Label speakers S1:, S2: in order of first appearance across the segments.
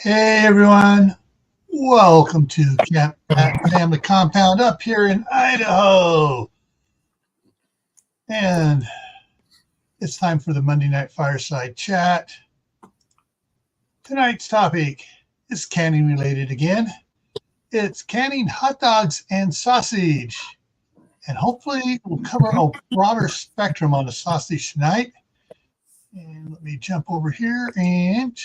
S1: Hey everyone, welcome to Camp Pat Family Compound up here in Idaho. And it's time for the Monday Night Fireside Chat. Tonight's topic is canning related again. It's canning hot dogs and sausage. And hopefully we'll cover a broader spectrum on the sausage tonight. And let me jump over here. And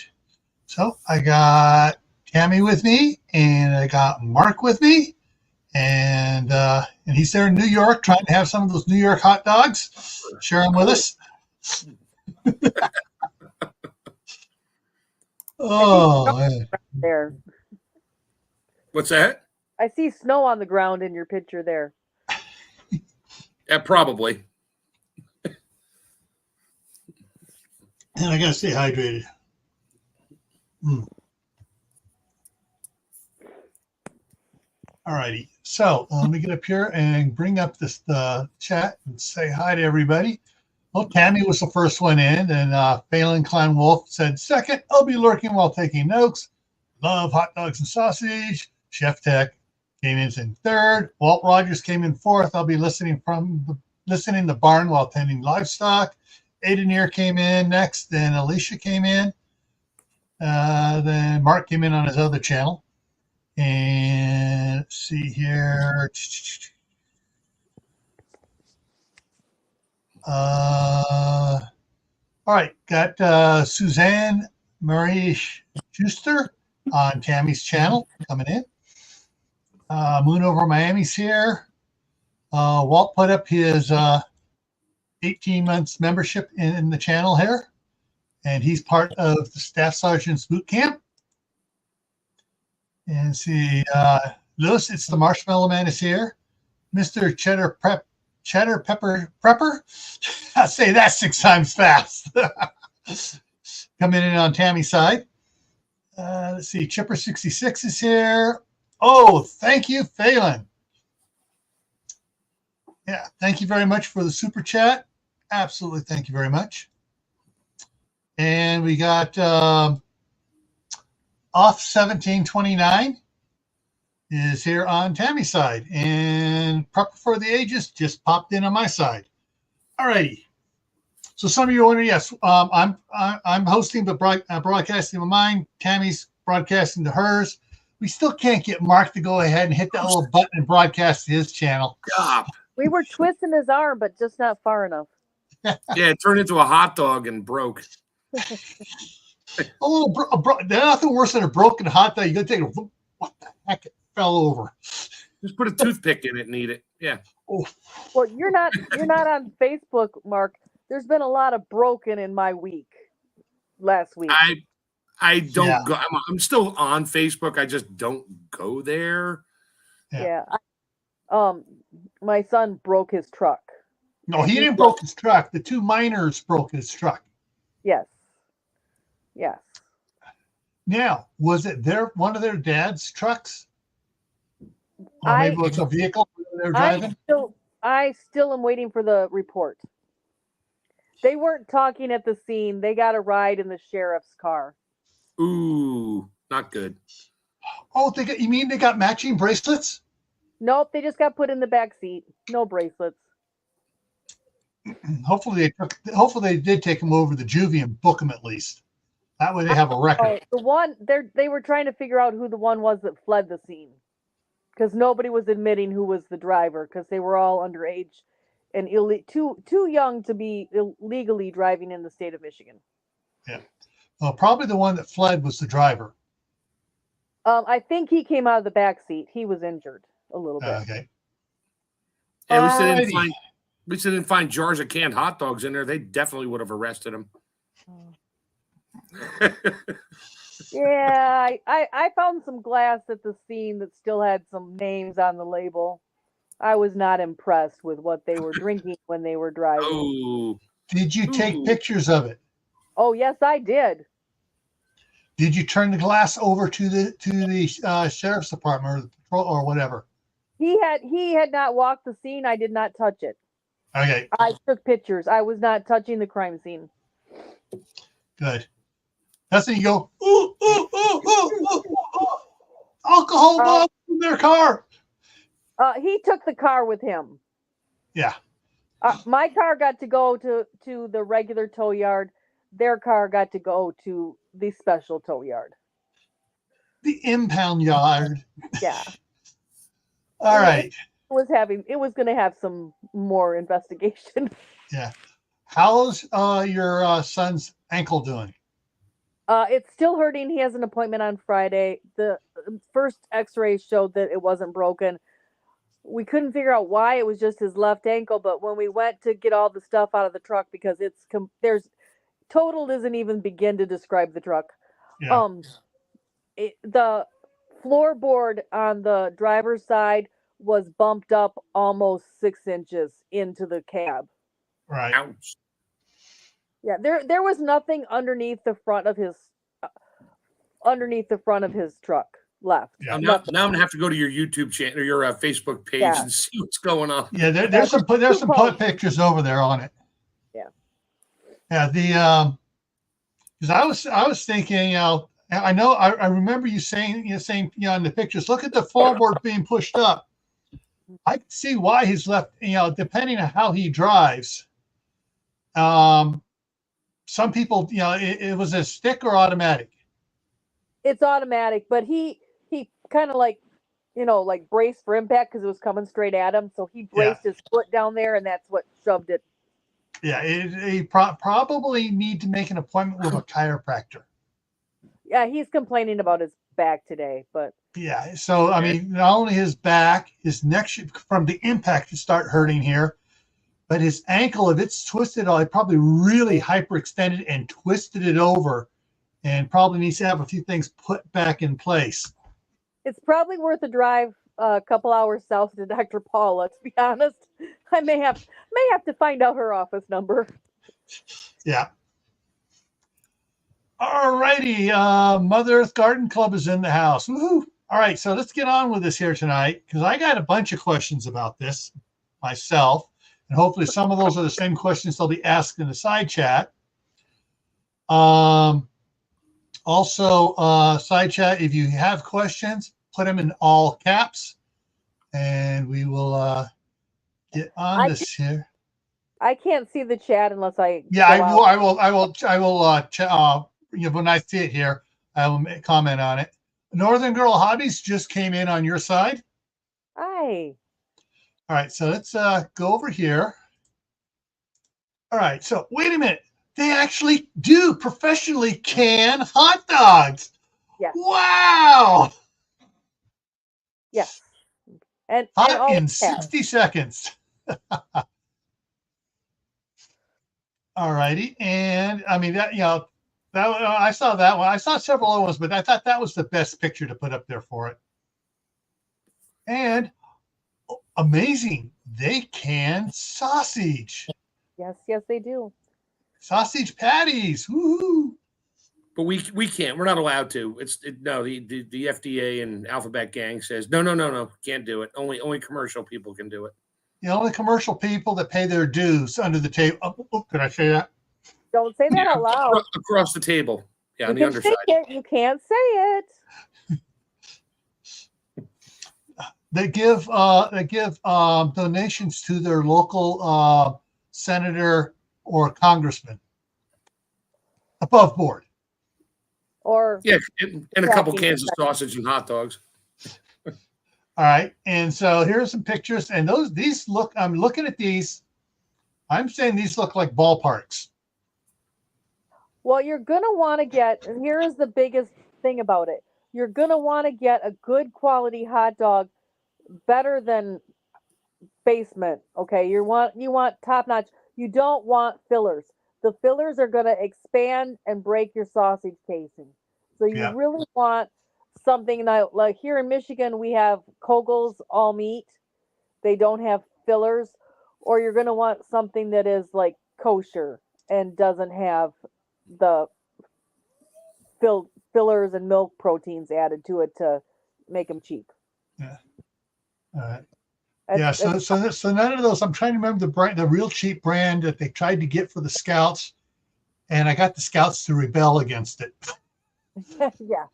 S1: so I got Tammy with me, and I got Mark with me, and he's there in New York trying to have some of those New York hot dogs. Share them with us. Oh, man.
S2: There.
S3: What's that?
S2: I see snow on the ground in your picture there.
S3: Yeah, probably.
S1: And I gotta stay hydrated. All righty. So let me get up here and bring up the chat and say hi to everybody. Well, Tammy was the first one in, and Phelan Klein Wolf said second. I'll be lurking while taking notes. Love hot dogs and sausage. Chef Tech came in third. Walt Rogers came in fourth. I'll be listening the barn while tending livestock. Aideneer came in next. Then Alicia came in. Then Mark came in on his other channel. And let's see here. All right, got Suzanne Marie Schuster on Tammy's channel coming in. Moon Over Miami's here. Walt put up his 18 months membership in the channel here, and he's part of the Staff Sergeant's Boot Camp. And see, Lewis, it's the Marshmallow Man is here. Mr. Cheddar Pepper Prepper. I say that 6 times fast. Coming in on Tammy's side. Let's see, Chipper66 is here. Oh, thank you, Phelan. Yeah, thank you very much for the super chat. Absolutely, thank you very much. And we got Off 1729 is here on Tammy's side, and Prepper for the Ages just popped in on my side. All righty. So some of you are wondering, yes, I'm hosting but broadcasting to mine. Tammy's broadcasting to hers. We still can't get Mark to go ahead and hit that little button and broadcast to his channel.
S3: Stop.
S2: We were twisting his arm, but just not far enough.
S3: Yeah, it turned into a hot dog and broke.
S1: A little nothing worse than a broken hot dog. You gotta take a what the heck? It fell over.
S3: Just put a toothpick in it and eat it. Yeah.
S1: Oh.
S2: Well, you're not on Facebook, Mark. There's been a lot of broken in my week. Last week.
S3: I don't go. I'm still on Facebook. I just don't go there.
S2: Yeah. My son broke his truck.
S1: No, he didn't broke his truck. The 2 miners broke his truck.
S2: Yes. Yes.
S1: Now, was it one of their dad's trucks? Or maybe it was a vehicle they're driving?
S2: I still am waiting for the report. They weren't talking at the scene. They got a ride in the sheriff's car.
S3: Ooh, not good.
S1: Oh, you mean they got matching bracelets?
S2: Nope, they just got put in the back seat. No bracelets.
S1: Hopefully they did take him over to the juvie and book him at least. That way they have a record.
S2: The one they were trying to figure out who the one was that fled the scene, because nobody was admitting who was the driver, because they were all underage and too young to be illegally driving in the state of Michigan.
S1: Yeah, well, probably the one that fled was the driver.
S2: I think he came out of the back seat. He was injured a little bit.
S1: Okay.
S3: Yeah, at least they didn't find jars of canned hot dogs in there. They definitely would have arrested him.
S2: Yeah, I found some glass at the scene that still had some names on the label. I was not impressed with what they were drinking when they were driving.
S3: Oh.
S1: Did you take pictures of it?
S2: Oh, yes, I did.
S1: Did you turn the glass over to the sheriff's department or the patrol or whatever?
S2: He had not walked the scene. I did not touch it.
S1: Okay.
S2: I took pictures. I was not touching the crime scene.
S1: Good. That's when you go, ooh, ooh, ooh, ooh, ooh, ooh. Alcohol bombs in their car.
S2: He took the car with him.
S1: Yeah.
S2: My car got to go to the regular tow yard. Their car got to go to the special tow yard.
S1: The impound yard.
S2: Yeah.
S1: All right.
S2: It was going to have some more investigation.
S1: Yeah. How's your son's ankle doing?
S2: It's still hurting. He has an appointment on Friday. The first x-ray showed that it wasn't broken. We couldn't figure out why. It was just his left ankle, but when we went to get all the stuff out of the truck, because there's total doesn't even begin to describe the truck.
S1: Yeah.
S2: The floorboard on the driver's side was bumped up almost 6 inches into the cab.
S1: Right.
S3: Ouch.
S2: Yeah, there was nothing underneath the front of his truck left.
S3: Yeah. Now I'm gonna have to go to your YouTube channel or your Facebook page and see what's going on.
S1: Yeah, there's some pictures over there on it.
S2: Yeah.
S1: Yeah, because I was thinking, I remember you saying in the pictures, look at the floorboard being pushed up. I can see why he's left, depending on how he drives. Some people, it was a stick or automatic.
S2: It's automatic, but he kind of like braced for impact because it was coming straight at him. So he braced his foot down there, and that's what shoved it.
S1: Yeah, he probably need to make an appointment with a chiropractor.
S2: Yeah, he's complaining about his back today, but
S1: yeah. So I mean, not only his back, his neck from the impact should start hurting here, but his ankle, if it's twisted, it probably really hyperextended and twisted it over, and probably needs to have a few things put back in place.
S2: It's probably worth a drive a couple hours south to Dr. Paula. To be honest, I may have to find out her office number.
S1: Yeah. All righty. Mother Earth Garden Club is in the house. Woohoo! All right, so let's get on with this here tonight, because I got a bunch of questions about this myself, and hopefully some of those are the same questions they'll be asked in the side chat. Also, side chat, if you have questions, put them in all caps, and we will get on this here.
S2: I can't see the chat unless I.
S1: Yeah, I will. When I see it here, I will comment on it. Northern Girl Hobbies just came in on your side.
S2: Hi.
S1: All right, so let's go over here. All right, so wait a minute. They actually do professionally can hot dogs.
S2: Yes.
S1: Wow.
S2: Yes. And
S1: hot in 60 seconds. All righty, and I mean that I saw that one. I saw several other ones, but I thought that was the best picture to put up there for it. And amazing, they can sausage.
S2: Yes, they do.
S1: Sausage patties. Woohoo!
S3: But we can't. We're not allowed to. The FDA and Alphabet Gang says no, can't do it. Only commercial people can do it.
S1: The only commercial people that pay their dues under the table. Oh, could I say that?
S2: Don't say that out loud.
S3: Across the table. Yeah, on the underside.
S2: You can't say it.
S1: They give donations to their local senator or congressman above board.
S2: Or
S3: and a couple cans of sausage and hot dogs.
S1: All right, and so here's some pictures, and these look. I'm looking at these. I'm saying these look like ballparks.
S2: Well, you're gonna want to get, and here is the biggest thing about it. You're gonna want to get a good quality hot dog, better than basement. Okay, you want top notch. You don't want fillers. The fillers are gonna expand and break your sausage casing. So you really want something like here in Michigan, we have Kogel's all meat. They don't have fillers, or you're going to want something that is like kosher and doesn't have the fillers and milk proteins added to it to make them cheap.
S1: Yeah. All right. Yeah. So none of those. I'm trying to remember the real cheap brand that they tried to get for the Scouts, and I got the Scouts to rebel against it.
S2: Yeah.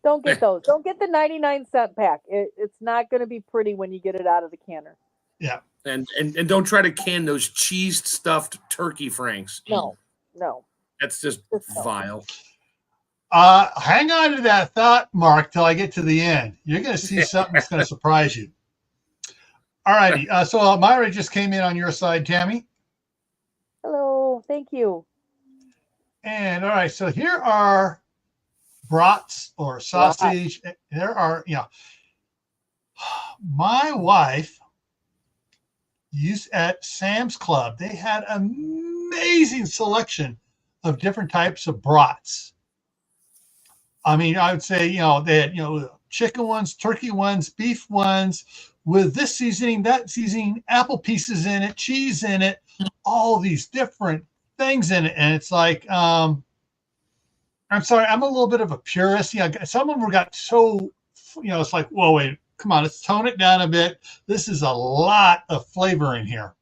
S2: Don't get those. Don't get the 99-cent pack. It's not going to be pretty when you get it out of the canner.
S1: Yeah.
S3: And don't try to can those cheese stuffed turkey franks.
S2: No.
S3: That's just
S2: Just no.
S3: vile.
S1: Hang on to that thought, Mark, till I get to the end. You're going to see something that's going to surprise you. All righty. So Myra just came in on your side, Tammy.
S2: Hello. Thank you.
S1: And all right, so here are brats or sausage. There are, my wife used at Sam's Club. They had an amazing selection of different types of brats. I mean, I would say, they had, chicken ones, turkey ones, beef ones with this seasoning, that seasoning, apple pieces in it, cheese in it, all these different things in it. And it's like, I'm sorry, I'm a little bit of a purist. Some of them got so, it's like, whoa, wait, come on, let's tone it down a bit. This is a lot of flavor in here.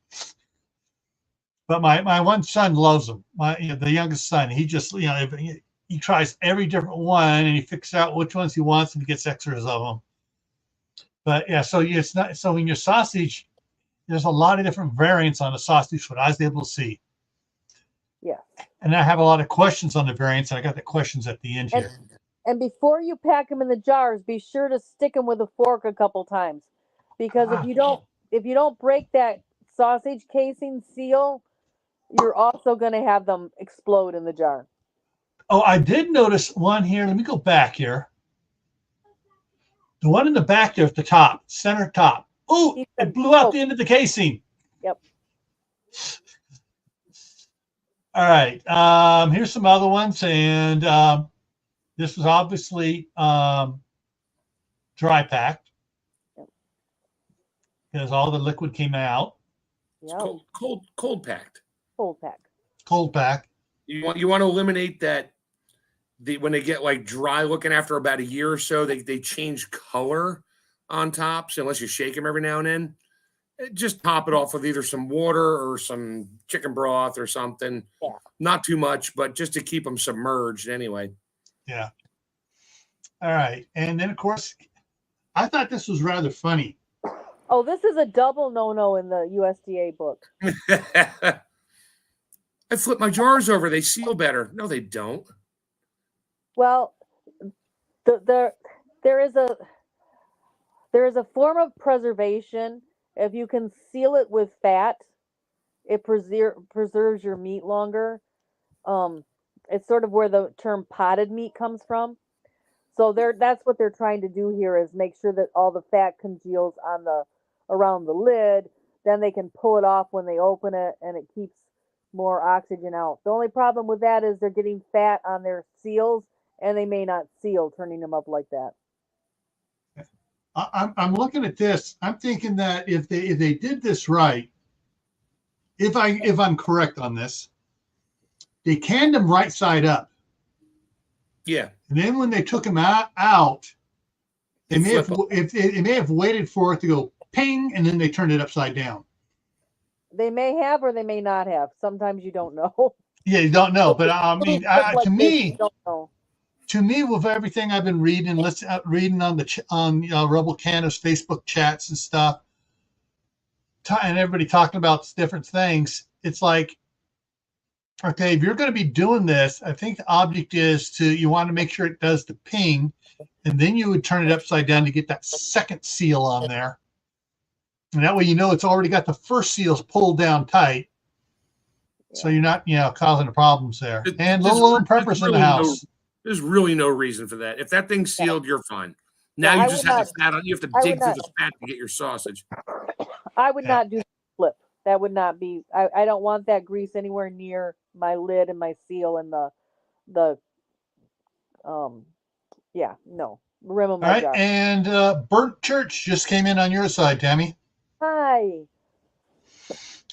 S1: But my one son loves them. The youngest son, he just, he tries every different one and he figures out which ones he wants and he gets extras of them. But yeah, so it's not, so in your sausage, there's a lot of different variants on the sausage, what I was able to see.
S2: Yeah.
S1: And I have a lot of questions on the variants, and I got the questions at the end here.
S2: And before you pack them in the jars, be sure to stick them with a fork a couple times, because if you don't break that sausage casing seal, you're also going to have them explode in the jar.
S1: Oh, I did notice one here. Let me go back here. The one in the back there at the top, center top. Oh, it blew out the end of the casing.
S2: Yep.
S1: All right. Here's some other ones. And this was obviously dry packed.
S2: Yep.
S1: Because all the liquid came out.
S3: Yep. Cold packed.
S2: Cold pack.
S1: Cold pack.
S3: You want to eliminate that. When they get like dry looking after about a year or so, they change color on tops unless you shake them every now and then. Just top it off with either some water or some chicken broth or something.
S2: Yeah.
S3: Not too much, but just to keep them submerged anyway.
S1: Yeah. All right. And then, of course, I thought this was rather funny.
S2: Oh, this is a double no-no in the USDA book.
S3: I flip my jars over. They seal better. No, they don't.
S2: Well, there is a form of preservation. If you can seal it with fat, it preserves your meat longer. It's sort of where the term potted meat comes from. So that's what they're trying to do here, is make sure that all the fat congeals around the lid. Then they can pull it off when they open it, and it keeps more oxygen out. The only problem with that is they're getting fat on their seals, and they may not seal, turning them up like that.
S1: I'm looking at this. I'm thinking that if they did this right, if I'm correct on this, they canned them right side up.
S3: Yeah.
S1: And then when they took them out, they may have waited for it to go ping, and then they turned it upside down.
S2: They may have, or they may not have. Sometimes you don't know.
S1: Yeah, you don't know. But I mean, to me,
S2: don't know.
S1: To me, with everything I've been reading on Rebel Canada's Facebook chats and stuff, and everybody talking about different things, it's like, okay, if you're going to be doing this, I think the object is you want to make sure it does the ping, and then you would turn it upside down to get that second seal on there. And that way, it's already got the first seals pulled down tight. So you're not, causing the problems there. And little preppers in the house.
S3: There's really no reason for that. If that thing's sealed, you're fine. Now you just have the fat on. You have to dig through the fat to get your sausage.
S2: I would not do the flip. That would not be. I don't want that grease anywhere near my lid and my seal and the no rim of my jar.
S1: All right, and Burnt Church just came in on your side, Tammy.
S2: Hi.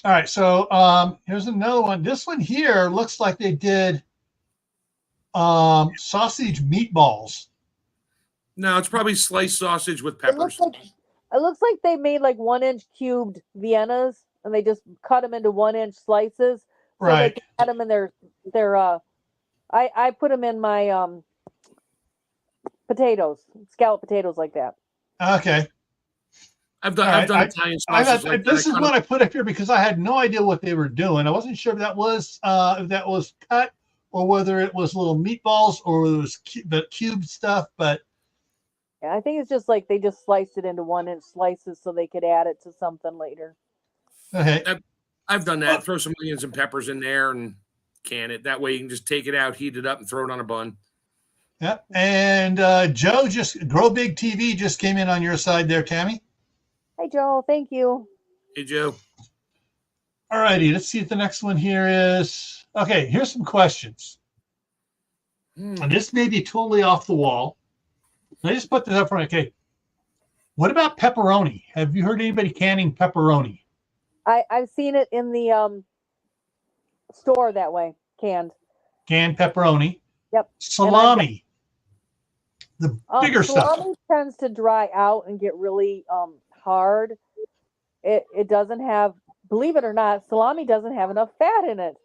S1: All right, so here's another one. This one here looks like they did sausage meatballs.
S3: No, it's probably sliced sausage with peppers.
S2: It looks like they made like 1-inch cubed Viennas, and they just cut them into 1-inch slices. So
S1: right.
S2: They can add them in their I put them in my potatoes, scallop potatoes like that.
S1: Okay.
S3: I've
S1: All right.
S3: done Italian sausage like
S1: This is
S3: that.
S1: what I put up here because I had no idea what they were doing. I wasn't sure if that was cut or whether it was little meatballs or it was the cube stuff. But
S2: Yeah, I think it's just like they just sliced it into 1-inch slices so they could add it to something later.
S1: okay.
S3: I've done that. Throw some onions and peppers in there and can it. That way you can just take it out, heat it up, and throw it on a bun.
S1: Yep. And Joe, just Grow Big TV just came in on your side there, Tammy.
S2: Hey, Joe, thank you.
S3: Hey, Joe.
S1: All righty. Let's see if the next one here is. Okay, here's some questions. And this may be totally off the wall. I just put this up front. Okay. What about pepperoni? Have you heard anybody canning pepperoni?
S2: I've seen it in the store that way, canned.
S1: Canned pepperoni.
S2: Yep.
S1: Salami. The bigger stuff.
S2: Salami tends to dry out and get really hard. It doesn't have, believe it or not, salami doesn't have enough fat in it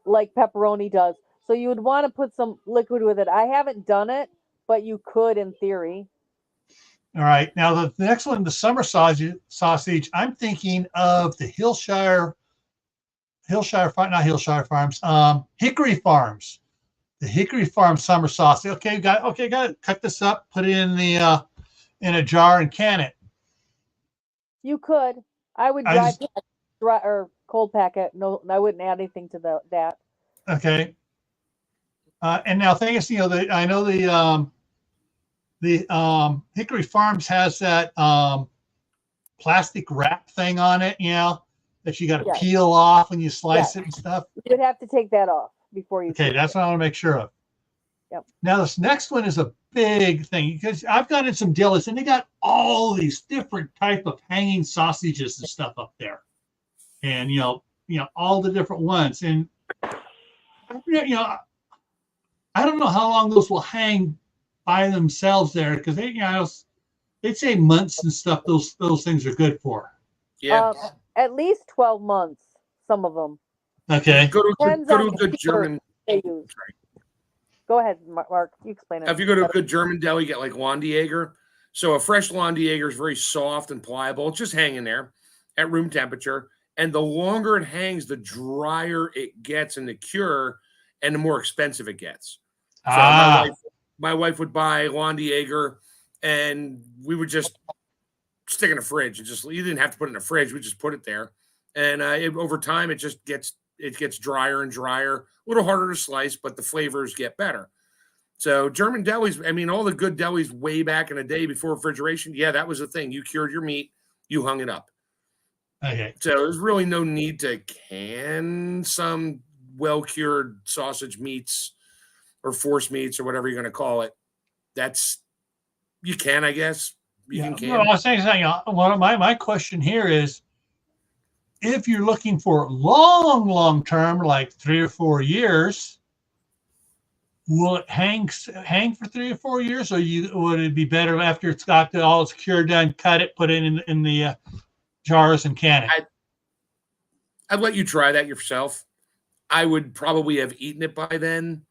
S2: like pepperoni does. So you would want to put some liquid with it. I haven't done it, but you could in theory. All
S1: right. Now the next one, the summer sausage. I'm thinking of the Hickory Farms. The Hickory Farm summer sausage. Okay, got it. Cut this up, put it in the in a jar and can it.
S2: You could. I would dry or cold pack it. No, I wouldn't add anything to that.
S1: Okay. And now, thing is, I know the Hickory Farms has that plastic wrap thing on it, that you got to peel off when you slice it and stuff.
S2: You would have to take that off before you.
S1: Okay, that's what I want to make sure of.
S2: Yep.
S1: Now, this next one is a big thing because I've gone in some delis and they got all these different type of hanging sausages and stuff up there, and all the different ones. And I don't know how long those will hang by themselves there because they'd say months and stuff. Those things are good for.
S3: Yeah,
S2: at least 12 months. Some of them.
S1: Okay.
S3: Go to a good German.
S2: Go ahead, Mark. You explain it.
S3: If you go to a good German deli, get like Landjäger. So a fresh Landjäger is very soft and pliable. It's just hanging there at room temperature. And the longer it hangs, the drier it gets in the cure, and the more expensive it gets. So my wife would buy Landjäger, and we would just stick in a fridge. You didn't have to put it in a fridge. We just put it there, and over time, it gets drier and drier, a little harder to slice, but the flavors get better. So German delis, I mean, all the good delis way back in the day before refrigeration, that was the thing. You cured your meat, you hung it up.
S1: Okay.
S3: So there's really no need to can some well-cured sausage meats or force meats or whatever you're going to call it. You can, I guess. You can can.
S1: No, I was saying, one of my question here is, if you're looking for long term, like 3 or 4 years, will it hang for 3 or 4 years, or would it be better after it's got all its cured done, cut it, put it in the jars and can it?
S3: I'd let you try that yourself. I would probably have eaten it by then.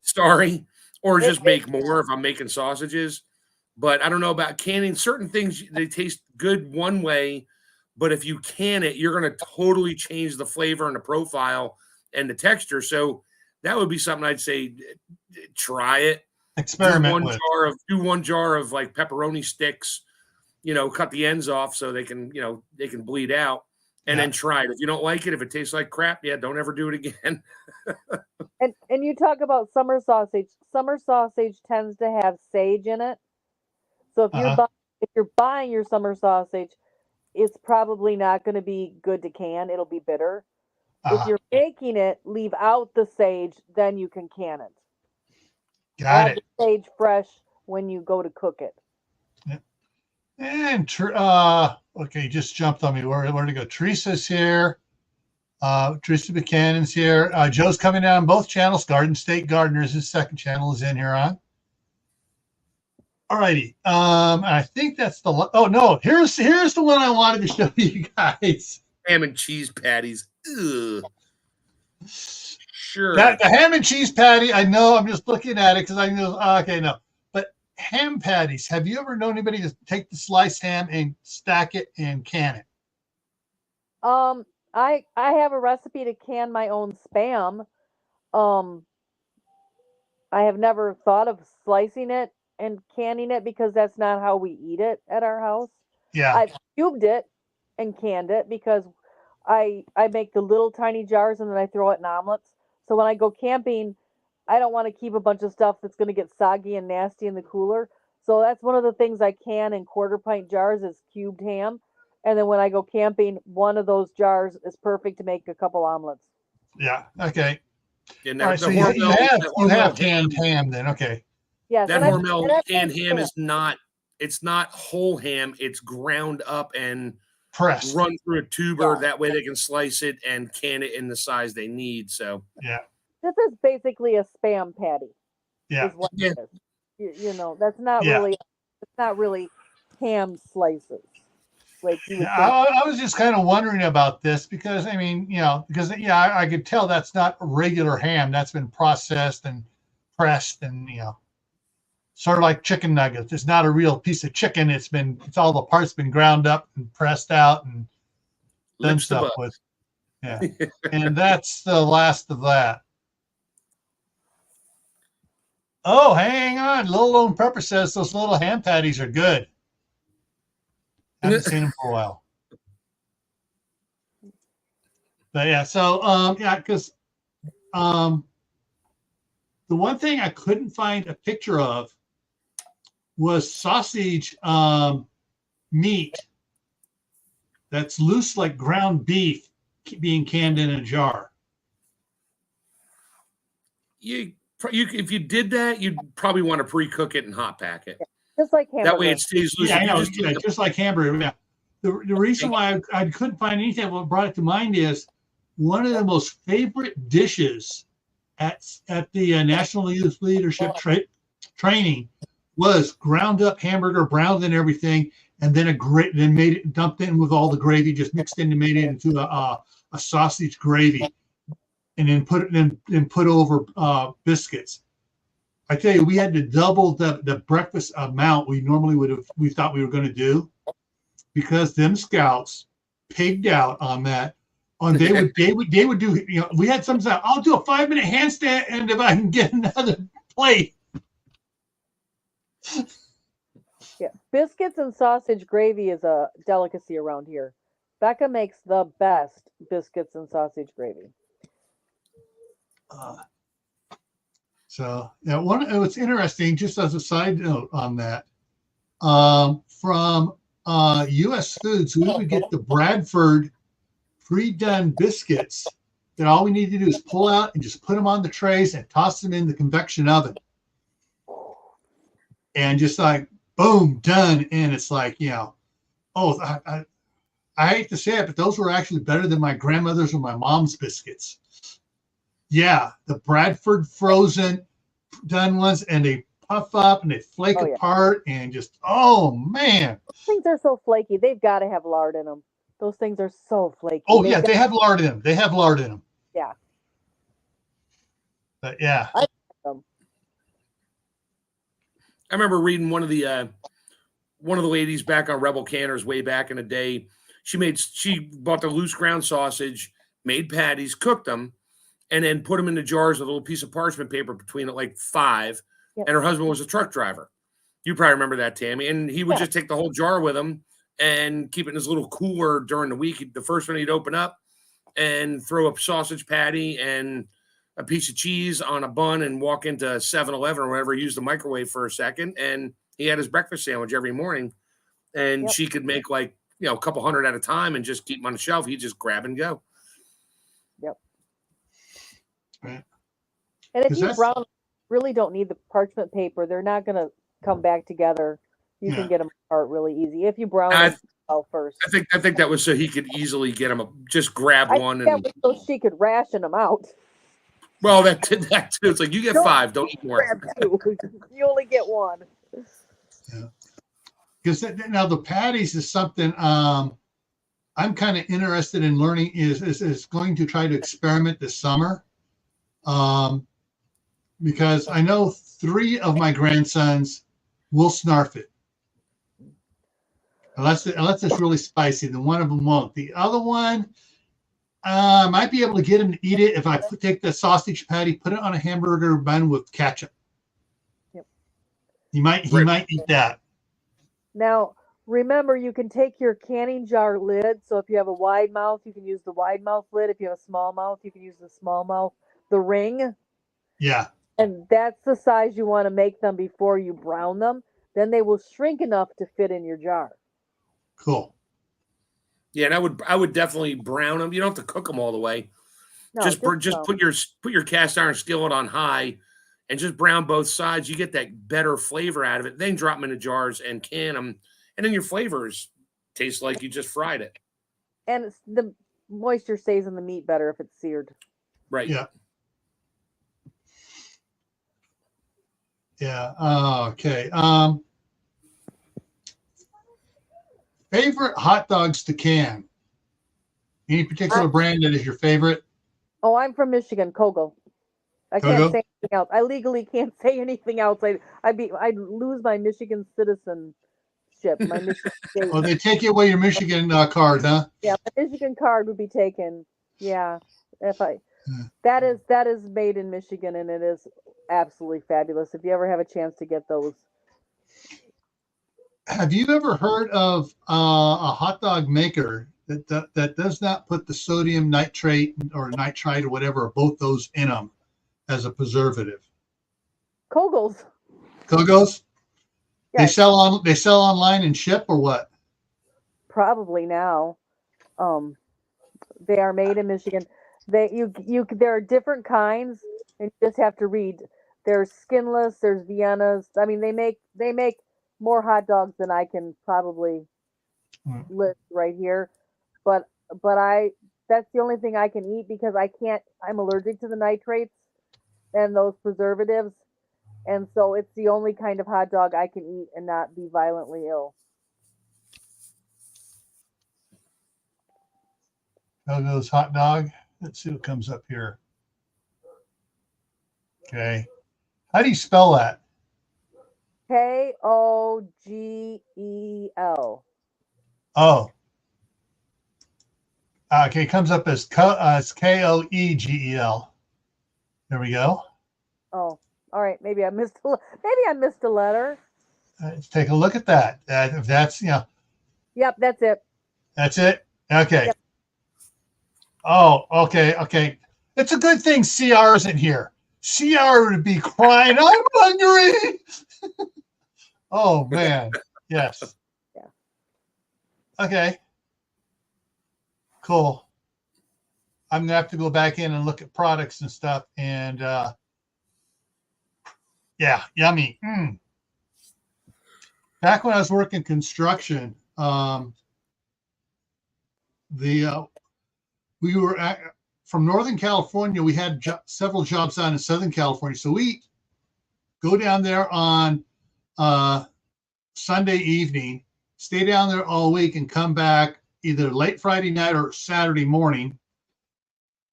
S3: Sorry, or just make more if I'm making sausages. But I don't know about canning. Certain things, they taste good one way, but if you can it, you're going to totally change the flavor and the profile and the texture. So that would be something I'd say, try it.
S1: Experiment with.
S3: Do one jar of like pepperoni sticks, cut the ends off so they can bleed out, and then try it. If you don't like it, if it tastes like crap, don't ever do it again.
S2: and you talk about summer sausage. Summer sausage tends to have sage in it. So if you're buying your summer sausage, it's probably not going to be good to can. It'll be bitter. If you're making it, leave out the sage, then you can can it.
S1: Got it.
S2: The sage fresh when you go to cook it.
S1: Yeah. And okay, just jumped on me. Where to go? Teresa's here. Teresa Buchanan's here. Joe's coming out on both channels. Garden State Gardeners, his second channel, is in here on. All righty. I think that's the. Oh no, here's the one I wanted to show you guys.
S3: Ham and cheese patties. Ugh. Sure.
S1: The ham and cheese patty, I know. I'm just looking at it because I know. Okay, no. But ham patties, have you ever known anybody to take the sliced ham and stack it and can it?
S2: I have a recipe to can my own Spam. Um, I have never thought of slicing it and canning it because that's not how we eat it at our house.
S1: Yeah.
S2: I've cubed it and canned it because I make the little tiny jars and then I throw it in omelets. So when I go camping, I don't want to keep a bunch of stuff that's going to get soggy and nasty in the cooler. So that's one of the things I can in quarter pint jars is cubed ham. And then when I go camping, one of those jars is perfect to make a couple omelets.
S1: Yeah. Okay.
S3: And
S1: All right. So you have canned ham then. Okay.
S2: Yes.
S3: That Hormel canned ham
S2: Spam.
S3: is not. It's not whole ham. It's ground up and
S1: Pressed.
S3: run through a tuber.
S2: Yeah.
S3: That way they can slice it and can it in the size they need. So
S1: Yeah.
S2: This is basically a Spam patty.
S1: Yeah.
S2: Is what
S3: Yeah.
S2: it is. You know, that's not
S1: Yeah.
S2: really. It's not really ham slices. Like you would
S1: Yeah,
S2: think.
S1: I was just kind of wondering about this because I mean, because I could tell that's not regular ham. That's been processed and pressed and sort of like chicken nuggets. It's not a real piece of chicken. It's all the parts been ground up and pressed out and done
S3: lips to
S1: stuff
S3: butt.
S1: with. Yeah. And that's the last of that. Oh, hang on. Little Lone Pepper says those little ham patties are good. Haven't seen them for a while. But yeah, so because the one thing I couldn't find a picture of was sausage meat that's loose like ground beef being canned in a jar.
S3: You if you did that, you'd probably want to pre-cook it and hot pack it.
S2: Just like hamburger.
S3: That way it stays loose.
S1: Yeah, I
S3: If you
S1: know,
S3: just
S1: just like hamburger. Yeah. The reason why I couldn't find anything what brought it to mind is one of the most favorite dishes at the National Youth Leadership training was ground up hamburger, browned and everything, and then then made it, dumped in with all the gravy, just mixed in and made it into a sausage gravy, and then put over biscuits. I tell you, we had to double the breakfast amount we thought we were going to do, because them scouts pigged out on that. They would do, we had some say, I'll do a 5-minute handstand and if I can get another plate.
S2: Yeah, biscuits and sausage gravy is a delicacy around here. Becca makes the best biscuits and sausage gravy.
S1: So yeah, what's interesting, just as a side note on that, from U.S. Foods, we would get the Bradford pre-done biscuits that all we need to do is pull out and just put them on the trays and toss them in the convection oven, and just like boom, done. And it's like, I hate to say it, but those were actually better than my grandmother's or my mom's biscuits. Yeah, the Bradford frozen done ones, and they puff up and they flake apart, and just, oh man.
S2: Those things are so flaky. They've got to have lard in them. Those things are so flaky.
S1: Oh yeah, they have lard in them.
S2: Yeah.
S1: But yeah.
S2: I like them.
S3: I remember reading one of the ladies back on Rebel Canners way back in the day. She bought the loose ground sausage, made patties, cooked them, and then put them in the jars with a little piece of parchment paper between it, like 5. Yep. And her husband was a truck driver. You probably remember that, Tammy. And he would just take the whole jar with him and keep it in his little cooler during the week. The first one he'd open up and throw a sausage patty and a piece of cheese on a bun and walk into 7-Eleven or whatever, use the microwave for a second. And he had his breakfast sandwich every morning. And she could make a couple hundred at a time and just keep them on the shelf. He'd just grab and go.
S2: Yep.
S1: Right.
S2: And if you brown really don't need the parchment paper, they're not going to come back together. You can get them apart really easy if you brown them first.
S3: I think that was so he could easily get them. Just grab one,
S2: and so she could ration them out.
S3: Well, that too. It's like you get 5, don't eat more.
S2: Grab 2. You only get 1.
S1: Yeah. Because now the patties is something I'm kind of interested in learning. Is going to try to experiment this summer. because I know 3 of my grandsons will snarf it. Unless it's really spicy, then one of them won't. The other one, I might be able to get him to eat it if I take the sausage patty, put it on a hamburger bun with ketchup.
S2: Yep.
S1: He might eat that.
S2: Now, remember, you can take your canning jar lid. So if you have a wide mouth, you can use the wide mouth lid. If you have a small mouth, you can use the small mouth, the ring.
S1: Yeah.
S2: And that's the size you want to make them before you brown them. Then they will shrink enough to fit in your jar.
S1: Cool.
S3: Yeah, and I would definitely brown them. You don't have to cook them all the way.
S2: No,
S3: just put your cast iron skillet on high, and just brown both sides. You get that better flavor out of it. Then drop them in the jars and can them, and then your flavors taste like you just fried it.
S2: And the moisture stays in the meat better if it's seared.
S3: Right.
S1: Yeah. Yeah. Okay. Favorite hot dogs to can? Any particular brand that is your favorite?
S2: Oh, I'm from Michigan, Kogel. I can't say anything else. I legally can't say anything else. I'd lose my Michigan citizenship. My Michigan state.
S1: Oh, they take away your Michigan card, huh?
S2: Yeah, my Michigan card would be taken. Yeah, that is made in Michigan, and it is absolutely fabulous. If you ever have a chance to get those.
S1: Have you ever heard of a hot dog maker that does not put the sodium nitrate or nitrite or whatever, or both those in them as a preservative?
S2: Kogels.
S1: Kogels?
S2: Yes.
S1: They sell online and ship, or what?
S2: Probably now. They are made in Michigan. There are different kinds, and you just have to read. There's skinless, there's Viennas. I mean, they make more hot dogs than I can probably list right here. But that's the only thing I can eat because I'm allergic to the nitrates and those preservatives. And so it's the only kind of hot dog I can eat and not be violently ill.
S1: Kogo's hot dog. Let's see what comes up here. Okay. How do you spell that?
S2: Kogel.
S1: Oh. Okay, it comes up as Koegel. There we go.
S2: Oh, all right. Maybe I missed a letter.
S1: Let's take a look at that. If that's
S2: Yep, that's it.
S1: That's it. Okay.
S2: Yep.
S1: Oh, okay. It's a good thing CR isn't here. CR would be crying, I'm hungry. Oh, man. Yes.
S2: Yeah.
S1: Okay. Cool. I'm going to have to go back in and look at products and stuff. And yeah, yummy. Back when I was working construction, we were from Northern California. We had several jobs on in Southern California. So we go down there on Sunday evening, stay down there all week, and come back either late Friday night or Saturday morning,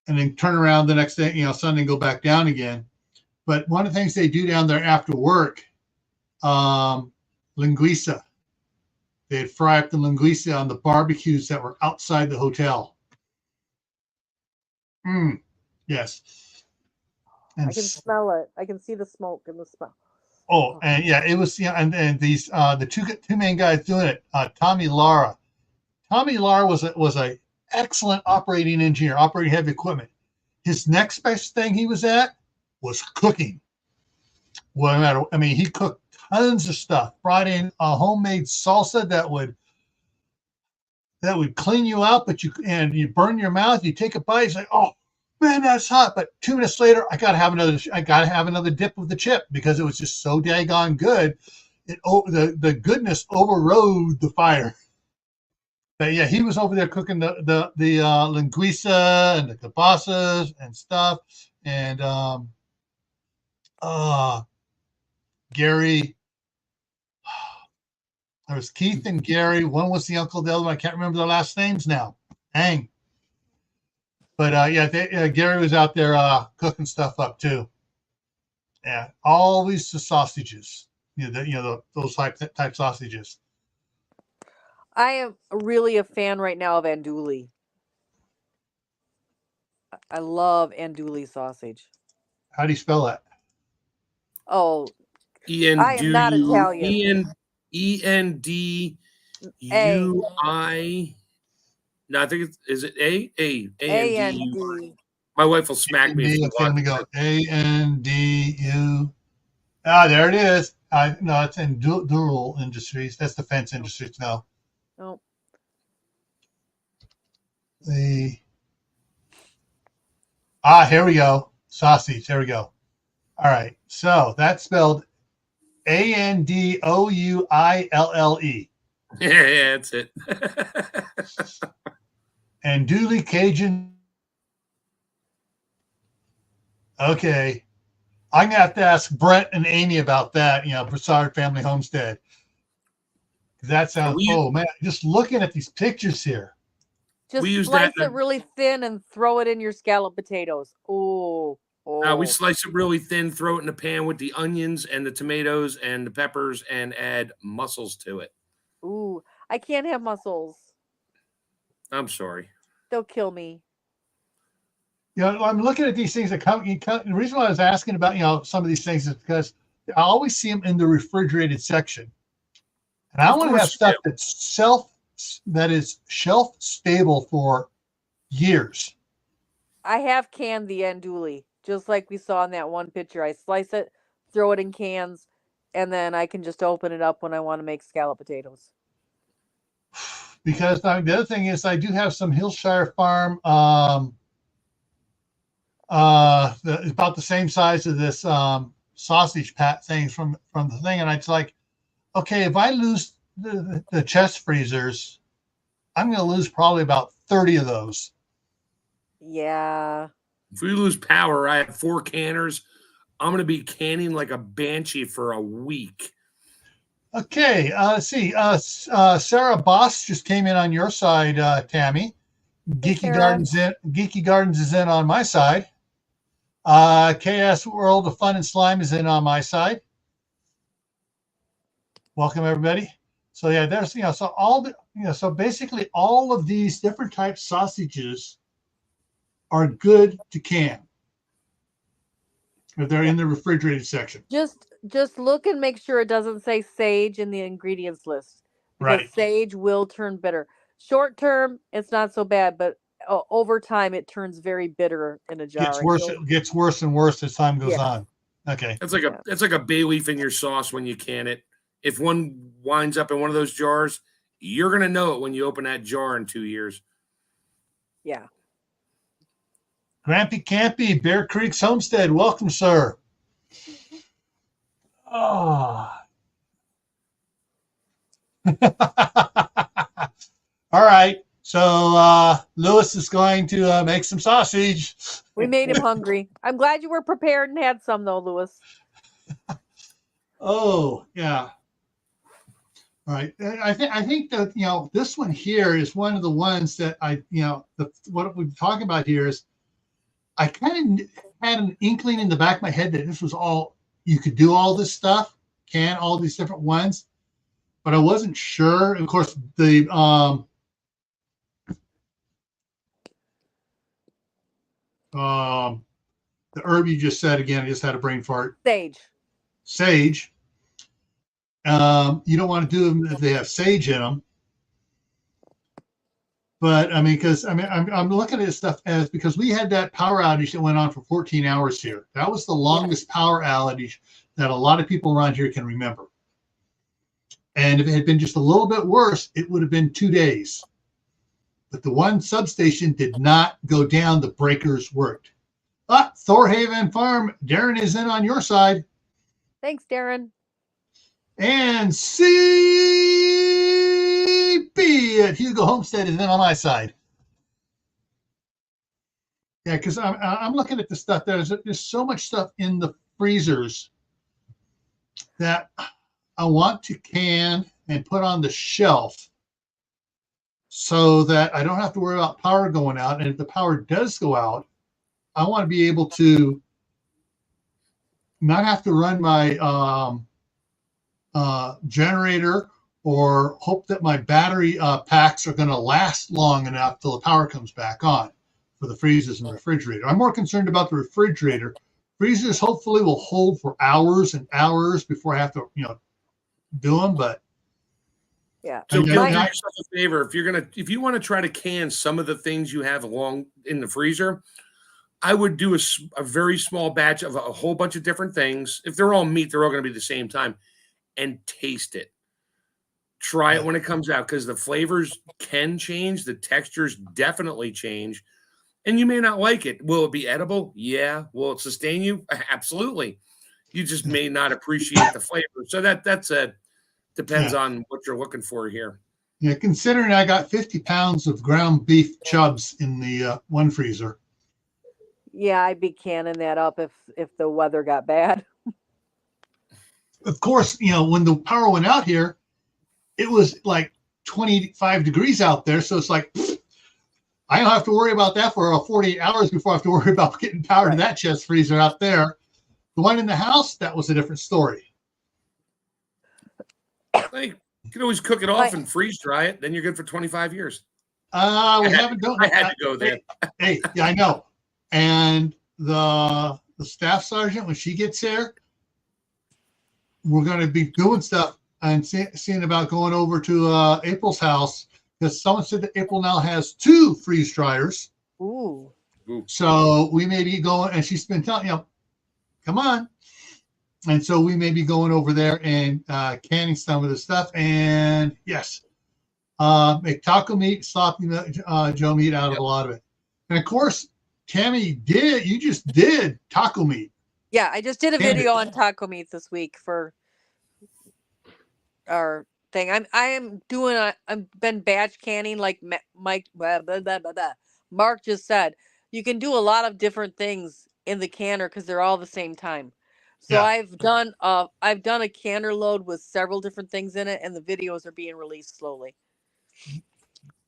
S1: and then turn around the next day, Sunday, and go back down again. But one of the things they do down there after work, linguiça. They'd fry up the linguiça on the barbecues that were outside the hotel. Yes. And
S2: I can smell it. I can see the smoke and the smell.
S1: Oh, and yeah, it was, and these the two main guys doing it, Tommy Lara. Tommy Lara was a excellent operating engineer, operating heavy equipment. His next best thing he was at was cooking. He cooked tons of stuff. Brought in a homemade salsa that would clean you out, but you burn your mouth. You take a bite, you say, "Oh man, that's hot!" But 2 minutes later, I gotta have another dip of the chip because it was just so daggone good. The goodness overrode the fire. But yeah, he was over there cooking the linguiça and the kielbasas and stuff. And Gary, there was Keith and Gary. One was the uncle, the other one I can't remember their last names now. Dang. But yeah, Gary was out there cooking stuff up too. Yeah, always the sausages. Those type sausages.
S2: I am really a fan right now of andouille. I love andouille sausage.
S1: How do you spell that?
S2: Oh,
S3: Ian,
S2: I am
S3: do
S2: not
S3: you
S2: Italian. A
S3: ENDUI? No, I think is it
S2: A
S3: AND.
S2: N D.
S3: My wife will smack me if
S1: A-N-D,
S3: she
S1: okay, let me
S3: wants.
S1: go. ANDU. Ah, there it is. No, it's in Dural Industries. That's defense industries now.
S2: Oh,
S1: Here we go. Sausage. There we go. All right. So that's spelled ANDOUILLE.
S3: Yeah, that's it.
S1: And Dooley Cajun. Okay. I'm going to have to ask Brent and Amy about that, Broussard Family Homestead. That sounds, oh man, just looking at these pictures here.
S2: just slice it really thin and throw it in your scallop potatoes. Oh.
S3: We slice it really thin, throw it in the pan with the onions and the tomatoes and the peppers, and add mussels to it.
S2: Ooh, I can't have mussels.
S3: I'm sorry.
S2: They'll kill me.
S1: I'm looking at these things that come. The reason why I was asking about, some of these things is because I always see them in the refrigerated section, and I want to have stuff that is shelf stable for years.
S2: I have canned the andouille, just like we saw in that one picture. I slice it, throw it in cans, and then I can just open it up when I want to make scallop potatoes.
S1: Because the other thing is, I do have some Hillshire Farm. About the same size of this sausage pat things from the thing, and it's like, okay, if I lose the chest freezers, I'm going to lose probably about 30 of those.
S2: Yeah.
S3: If we lose power, I have 4 canners. I'm going to be canning like a banshee for a week.
S1: Okay, let's see. Sarah Boss just came in on your side, Tammy. Geeky Gardens is in on my side. KS World of Fun and Slime is in on my side. Welcome everybody. So yeah, there's so all the so basically all of these different types of sausages are good to can if they're in the refrigerated section.
S2: Just look and make sure it doesn't say sage in the ingredients list, because sage will turn bitter. Short term, it's not so bad, but over time, it turns very bitter in a jar.
S1: It gets worse and worse as time goes on. Okay,
S3: it's like a bay leaf in your sauce when you can it. If one winds up in one of those jars, you're gonna know it when you open that jar in 2 years.
S2: Yeah.
S1: Grampy Campy, Bear Creek's Homestead, welcome, sir. Oh. All right. So Lewis is going to make some sausage.
S2: We made him hungry. I'm glad you were prepared and had some, though, Lewis.
S1: Oh, yeah. All right. I think that, this one here is one of the ones that what we're talking about here is I kind of had an inkling in the back of my head that this was all, you could do all this stuff, can all these different ones, but I wasn't sure. Of course, the herb you just said again, I just had a brain fart. Sage. You don't want to do them if they have sage in them. But I mean, I'm looking at this stuff as because we had that power outage that went on for 14 hours here. That was the longest power outage that a lot of people around here can remember. And if it had been just a little bit worse, it would have been 2 days. But the one substation did not go down. The breakers worked. Thorhaven Farm, Darren is in on your side.
S2: Thanks, Darren.
S1: And CB at Hugo Homestead is in on my side. Yeah, because I'm looking at the stuff. There's so much stuff in the freezers that I want to can and put on the shelf so that I don't have to worry about power going out. And if the power does go out, I want to be able to not have to run my generator or hope that my battery packs are going to last long enough till the power comes back on for the freezers and refrigerator. I'm more concerned about the refrigerator. Freezers hopefully will hold for hours and hours before I have to, do them. But
S2: Yeah.
S3: So do
S1: I-
S3: yourself a favor. If you want to try to can some of the things you have along in the freezer, I would do a very small batch of a whole bunch of different things. If they're all meat, they're all going to be the same time, and taste it. Try it when it comes out, because the flavors can change. The textures definitely change. And you may not like it. Will it be edible? Yeah. Will it sustain you? Absolutely. You just may not appreciate the flavor. So depends on what you're looking for here.
S1: Yeah, considering I got 50 pounds of ground beef chubs in the one freezer.
S2: Yeah, I'd be canning that up if the weather got bad.
S1: Of course, when the power went out here, it was like 25 degrees out there. So it's like, I don't have to worry about that for 48 hours before I have to worry about getting power to that chest freezer out there. The one in the house, that was a different story.
S3: You can always cook it off and freeze dry it. Then you're good for 25 years.
S1: We haven't done
S3: I had to go there.
S1: Hey, yeah, I know. And the staff sergeant, when she gets there, we're going to be doing stuff and seeing about going over to April's house, because someone said that April now has 2 freeze dryers.
S2: Ooh.
S1: So we may be going, and she's been telling, come on. And so we may be going over there and canning some of the stuff. And yes, make taco meat, sloppy Joe meat out of a lot of it. And of course, Tammy you just did taco meat.
S2: Yeah, I just did a video on taco meat this week for our thing. I've been batch canning like Mike blah, blah, blah, blah, blah. Mark just said. You can do a lot of different things in the canner because they're all the same time. So I've done a canner load with several different things in it, and the videos are being released slowly.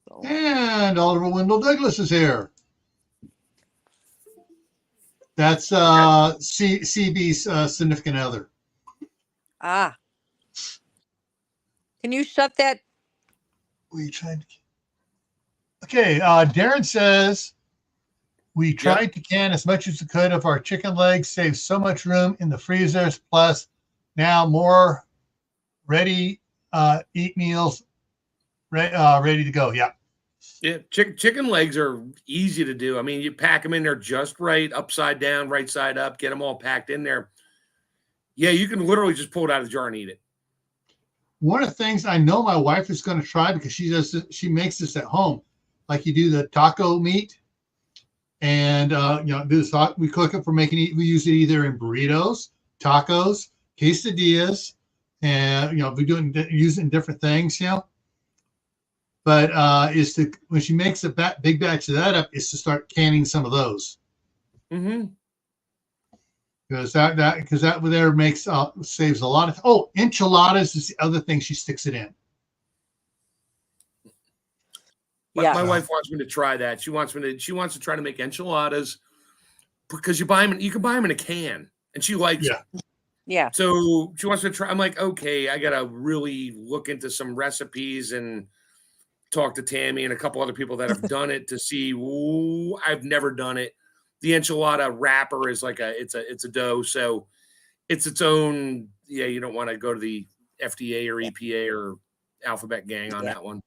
S2: So.
S1: And Oliver Wendell Douglas is here. That's CB's significant other.
S2: Ah. Can you shut that?
S1: What are you trying to? Okay, Darren says we tried to can as much as we could of our chicken legs, save so much room in the freezers. Plus, now more ready eat meals ready to go. Yeah.
S3: Yeah, chicken legs are easy to do. I mean, you pack them in there just right, upside down, right side up, get them all packed in there. Yeah, you can literally just pull it out of the jar and eat it.
S1: One of the things I know my wife is going to try, because she makes this at home, like you do the taco meat, and do this. We cook it for making it. We use it either in burritos, tacos, quesadillas, and we use it in different things. But when she makes a big batch of that up, is to start canning some of those.
S3: Mm-hmm.
S1: Because that there makes saves a lot of. Enchiladas is the other thing she sticks it in.
S2: Yeah,
S3: my wife wants me to try that. She wants to try to make enchiladas, because you can buy them in a can, and she likes it.
S2: Yeah.
S3: So she wants to try. I'm like, okay, I gotta really look into some recipes and talk to Tammy and a couple other people that have done it to see. Ooh, I've never done it. The enchilada wrapper is like it's a dough, so it's its own. Yeah, you don't want to go to the FDA or EPA or Alphabet Gang on that one.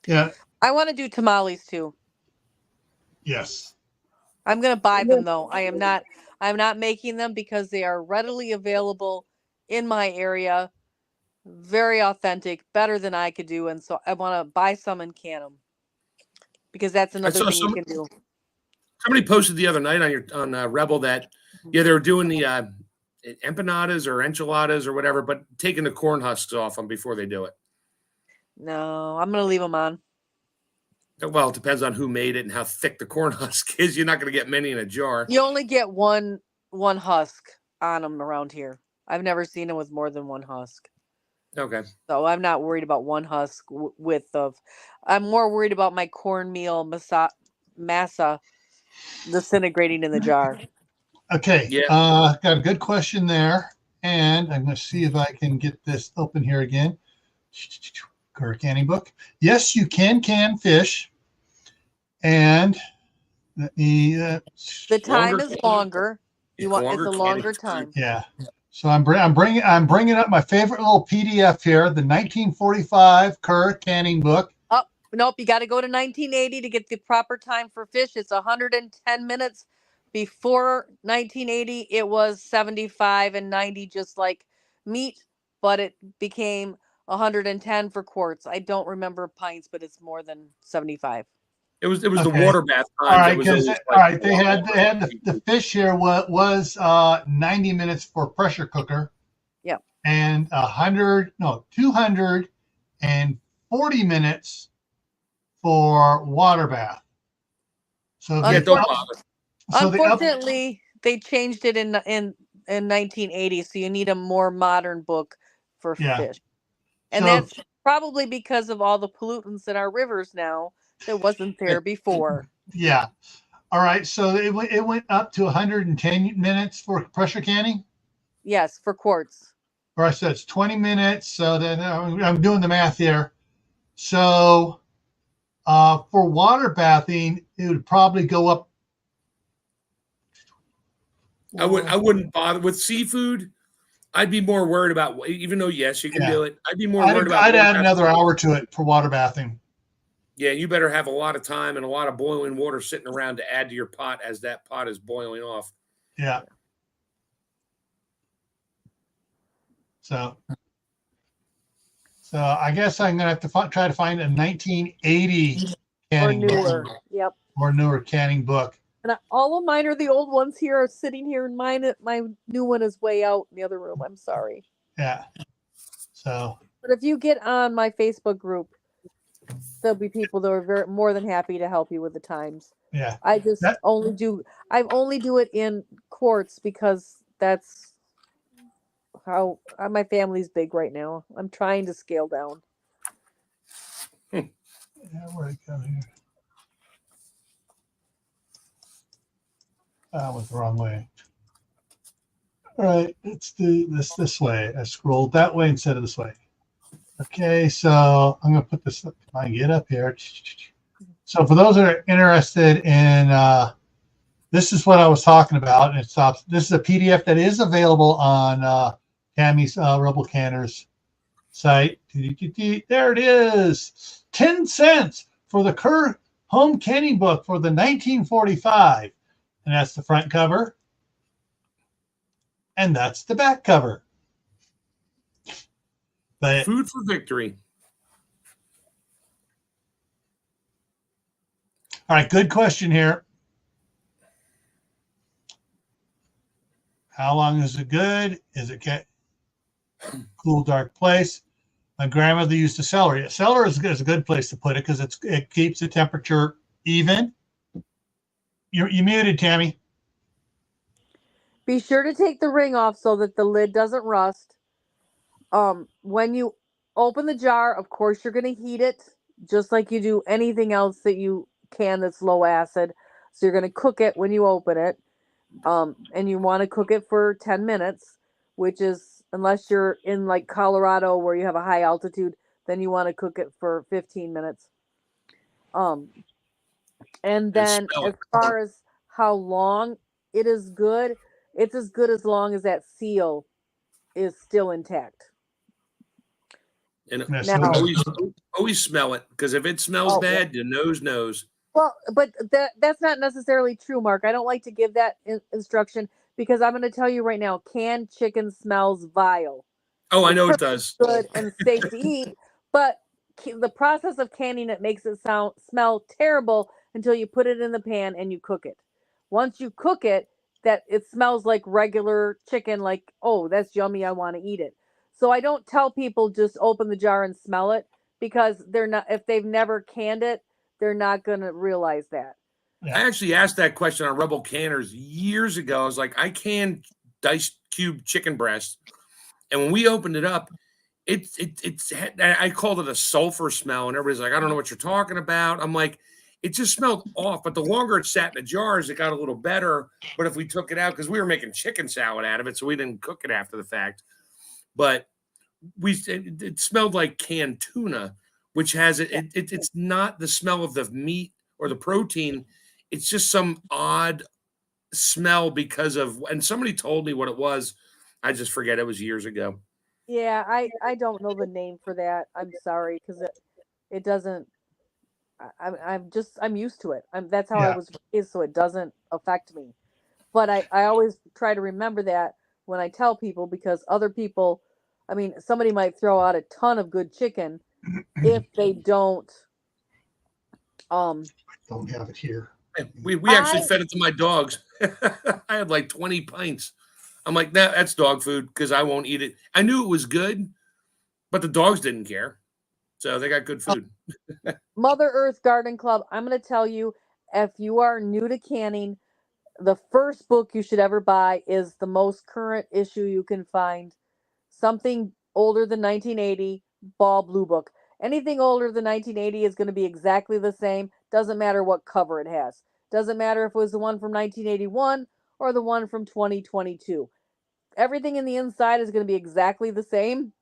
S1: Yeah.
S2: I want to do tamales too.
S1: Yes.
S2: I'm going to buy them though. I'm not making them because they are readily available in my area. Very authentic, better than I could do. And so I want to buy some and can them, because that's another thing you can do.
S3: Somebody posted the other night on Rebel that, they were doing the empanadas or enchiladas or whatever, but taking the corn husks off them before they do it.
S2: No, I'm going to leave them on.
S3: Well, it depends on who made it and how thick the corn husk is. You're not going to get many in a jar.
S2: You only get one husk on them around here. I've never seen them with more than one husk.
S3: Okay.
S2: So I'm not worried about one husk width of. I'm more worried about my cornmeal masa disintegrating in the jar.
S1: Okay.
S3: Yeah.
S1: Got a good question there. And I'm going to see if I can get this open here again. Cur canning book. Yes, you can fish. And let me.
S2: The time
S3: Longer
S2: is
S3: canning-
S2: longer.
S3: Yeah,
S2: It's a
S3: canning
S2: longer time.
S1: Yeah. So I'm bringing up my favorite little PDF here, the 1945 Cur canning book.
S2: Oh, nope, you got to go to 1980 to get the proper time for fish. It's 110 minutes. Before 1980, it was 75 and 90, just like meat, but it became 110 for quarts. I don't remember pints, but it's more than 75.
S3: It was the
S1: Okay.
S3: water bath
S1: All
S3: times.
S1: right,
S3: It was
S1: because
S3: always
S1: all right, they had the fish here was 90 minutes for pressure cooker.
S2: Yep.
S1: And 240 minutes for water bath. So
S3: Yeah,
S1: they
S3: don't bother.
S2: Unfortunately, they changed it in 1980, so you need a more modern book for fish. And that's probably because of all the pollutants in our rivers now that wasn't there before.
S1: Yeah. All right. So it went up to 110 minutes for pressure canning.
S2: Yes, for quarts.
S1: All right. So it's 20 minutes. So then I'm doing the math here. So for water bathing, it would probably go up.
S3: I wouldn't bother with seafood. I'd be more worried about, even though yes, you can do it. I'd be more worried about.
S1: I'd add another hour to it for water bathing.
S3: Yeah, you better have a lot of time and a lot of boiling water sitting around to add to your pot as that pot is boiling off.
S1: Yeah. So I guess I'm gonna have to try to find a 1980 canning book.
S2: Yep.
S1: Or newer canning book.
S2: And all of mine are the old ones here are sitting here, and my new one is way out in the other room. I'm sorry.
S1: Yeah. So.
S2: But if you get on my Facebook group, there'll be people that are more than happy to help you with the times.
S1: Yeah.
S2: I just only do it in quarts because that's how my family's big right now. I'm trying to scale down.
S1: Yeah, where'd it go here? That was the wrong way. All right, let's do this way. I scrolled that way instead of this way. Okay, so I'm gonna put this. I can get up here. So for those that are interested in, this is what I was talking about. And this is a PDF that is available on Tammy's Rebel Canners site. There it is. 10 cents for the Cur Home Canning Book for the 1945. And that's the front cover. And that's the back cover. But
S3: food for victory.
S1: All right, good question here. How long is it good? Is it cool, dark place? My grandmother used a cellar. A cellar is a good place to put it because it keeps the temperature even. You muted, Tammy.
S2: Be sure to take the ring off so that the lid doesn't rust. When you open the jar, of course, you're going to heat it just like you do anything else that you can that's low acid. So you're going to cook it when you open it. And you want to cook it for 10 minutes, which is, unless you're in like Colorado where you have a high altitude, then you want to cook it for 15 minutes. And then as far as how long it is good, it's as good as long as that seal is still intact.
S3: And now, always smell it, because if it smells bad, your nose knows.
S2: Well, but that's not necessarily true, Mark. I don't like to give that instruction because I'm going to tell you right now, canned chicken smells vile.
S3: Oh, I know it does.
S2: Good and safe to eat, but the process of canning it makes it smell terrible until you put it in the pan and you cook it. Once you cook it, that it smells like regular chicken, like, oh, that's yummy, I want to eat it. So I don't tell people just open the jar and smell it, because they're not, if they've never canned it, they're not going to realize that.
S3: I actually asked that question on Rebel Canners years ago. I was like, I can diced cube chicken breast. And when we opened it up, it's I called it a sulfur smell, and everybody's like, I don't know what you're talking about. I'm like, it just smelled off. But the longer it sat in the jars, it got a little better. But if we took it out, because we were making chicken salad out of it, so we didn't cook it after the fact. But it smelled like canned tuna, which has it's not the smell of the meat or the protein. It's just some odd smell because of, and somebody told me what it was. I just forget. It was years ago.
S2: Yeah, I don't know the name for that. I'm sorry, because it doesn't. I'm used to it. That's how I
S1: Yeah.
S2: was raised, so it doesn't affect me. But I always try to remember that when I tell people, because other people, I mean, somebody might throw out a ton of good chicken if they don't.
S1: Don't have it here.
S3: We actually fed it to my dogs. I had like 20 pints. I'm like, nah, that's dog food because I won't eat it. I knew it was good, but the dogs didn't care. So they got good food.
S2: Mother Earth Garden Club, I'm going to tell you, if you are new to canning, the first book you should ever buy is the most current issue you can find. Something older than 1980, Ball Blue Book. Anything older than 1980 is going to be exactly the same. Doesn't matter what cover it has. Doesn't matter if it was the one from 1981 or the one from 2022. Everything in the inside is going to be exactly the same.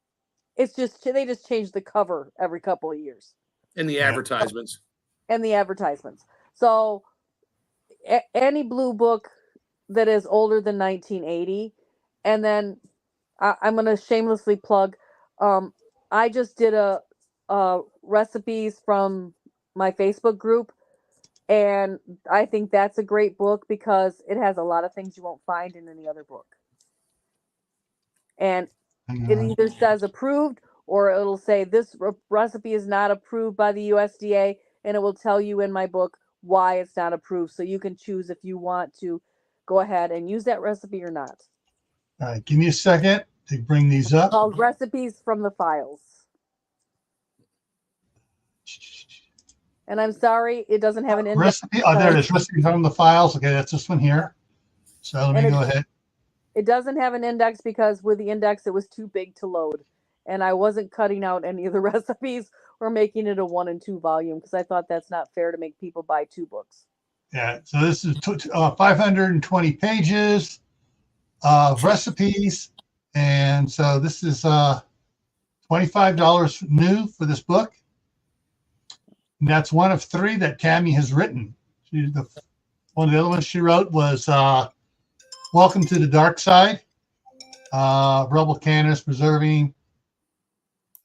S2: It's just they just change the cover every couple of years.
S3: And the advertisements.
S2: And the advertisements. So any blue book that is older than 1980, and then I'm going to shamelessly plug. I just did a recipes from my Facebook group, and I think that's a great book because it has a lot of things you won't find in any other book. And it either says approved or it'll say this recipe is not approved by the USDA, and it will tell you in my book why it's not approved. So you can choose if you want to go ahead and use that recipe or not.
S1: All right, give me a second to bring these up.
S2: Called Recipes from the Files. And I'm sorry, it doesn't have an index.
S1: Recipe. Oh, there it is. Recipe from the files. Okay, that's this one here. So let me go ahead.
S2: It doesn't have an index because with the index, it was too big to load. And I wasn't cutting out any of the recipes or making it a 1 and 2 volume because I thought that's not fair to make people buy 2 books.
S1: Yeah, so this is 520 pages of recipes. And so this is $25 new for this book. And that's one of 3 that Tammy has written. One of the other ones she wrote was Welcome to the Dark Side. Rebel Canners preserving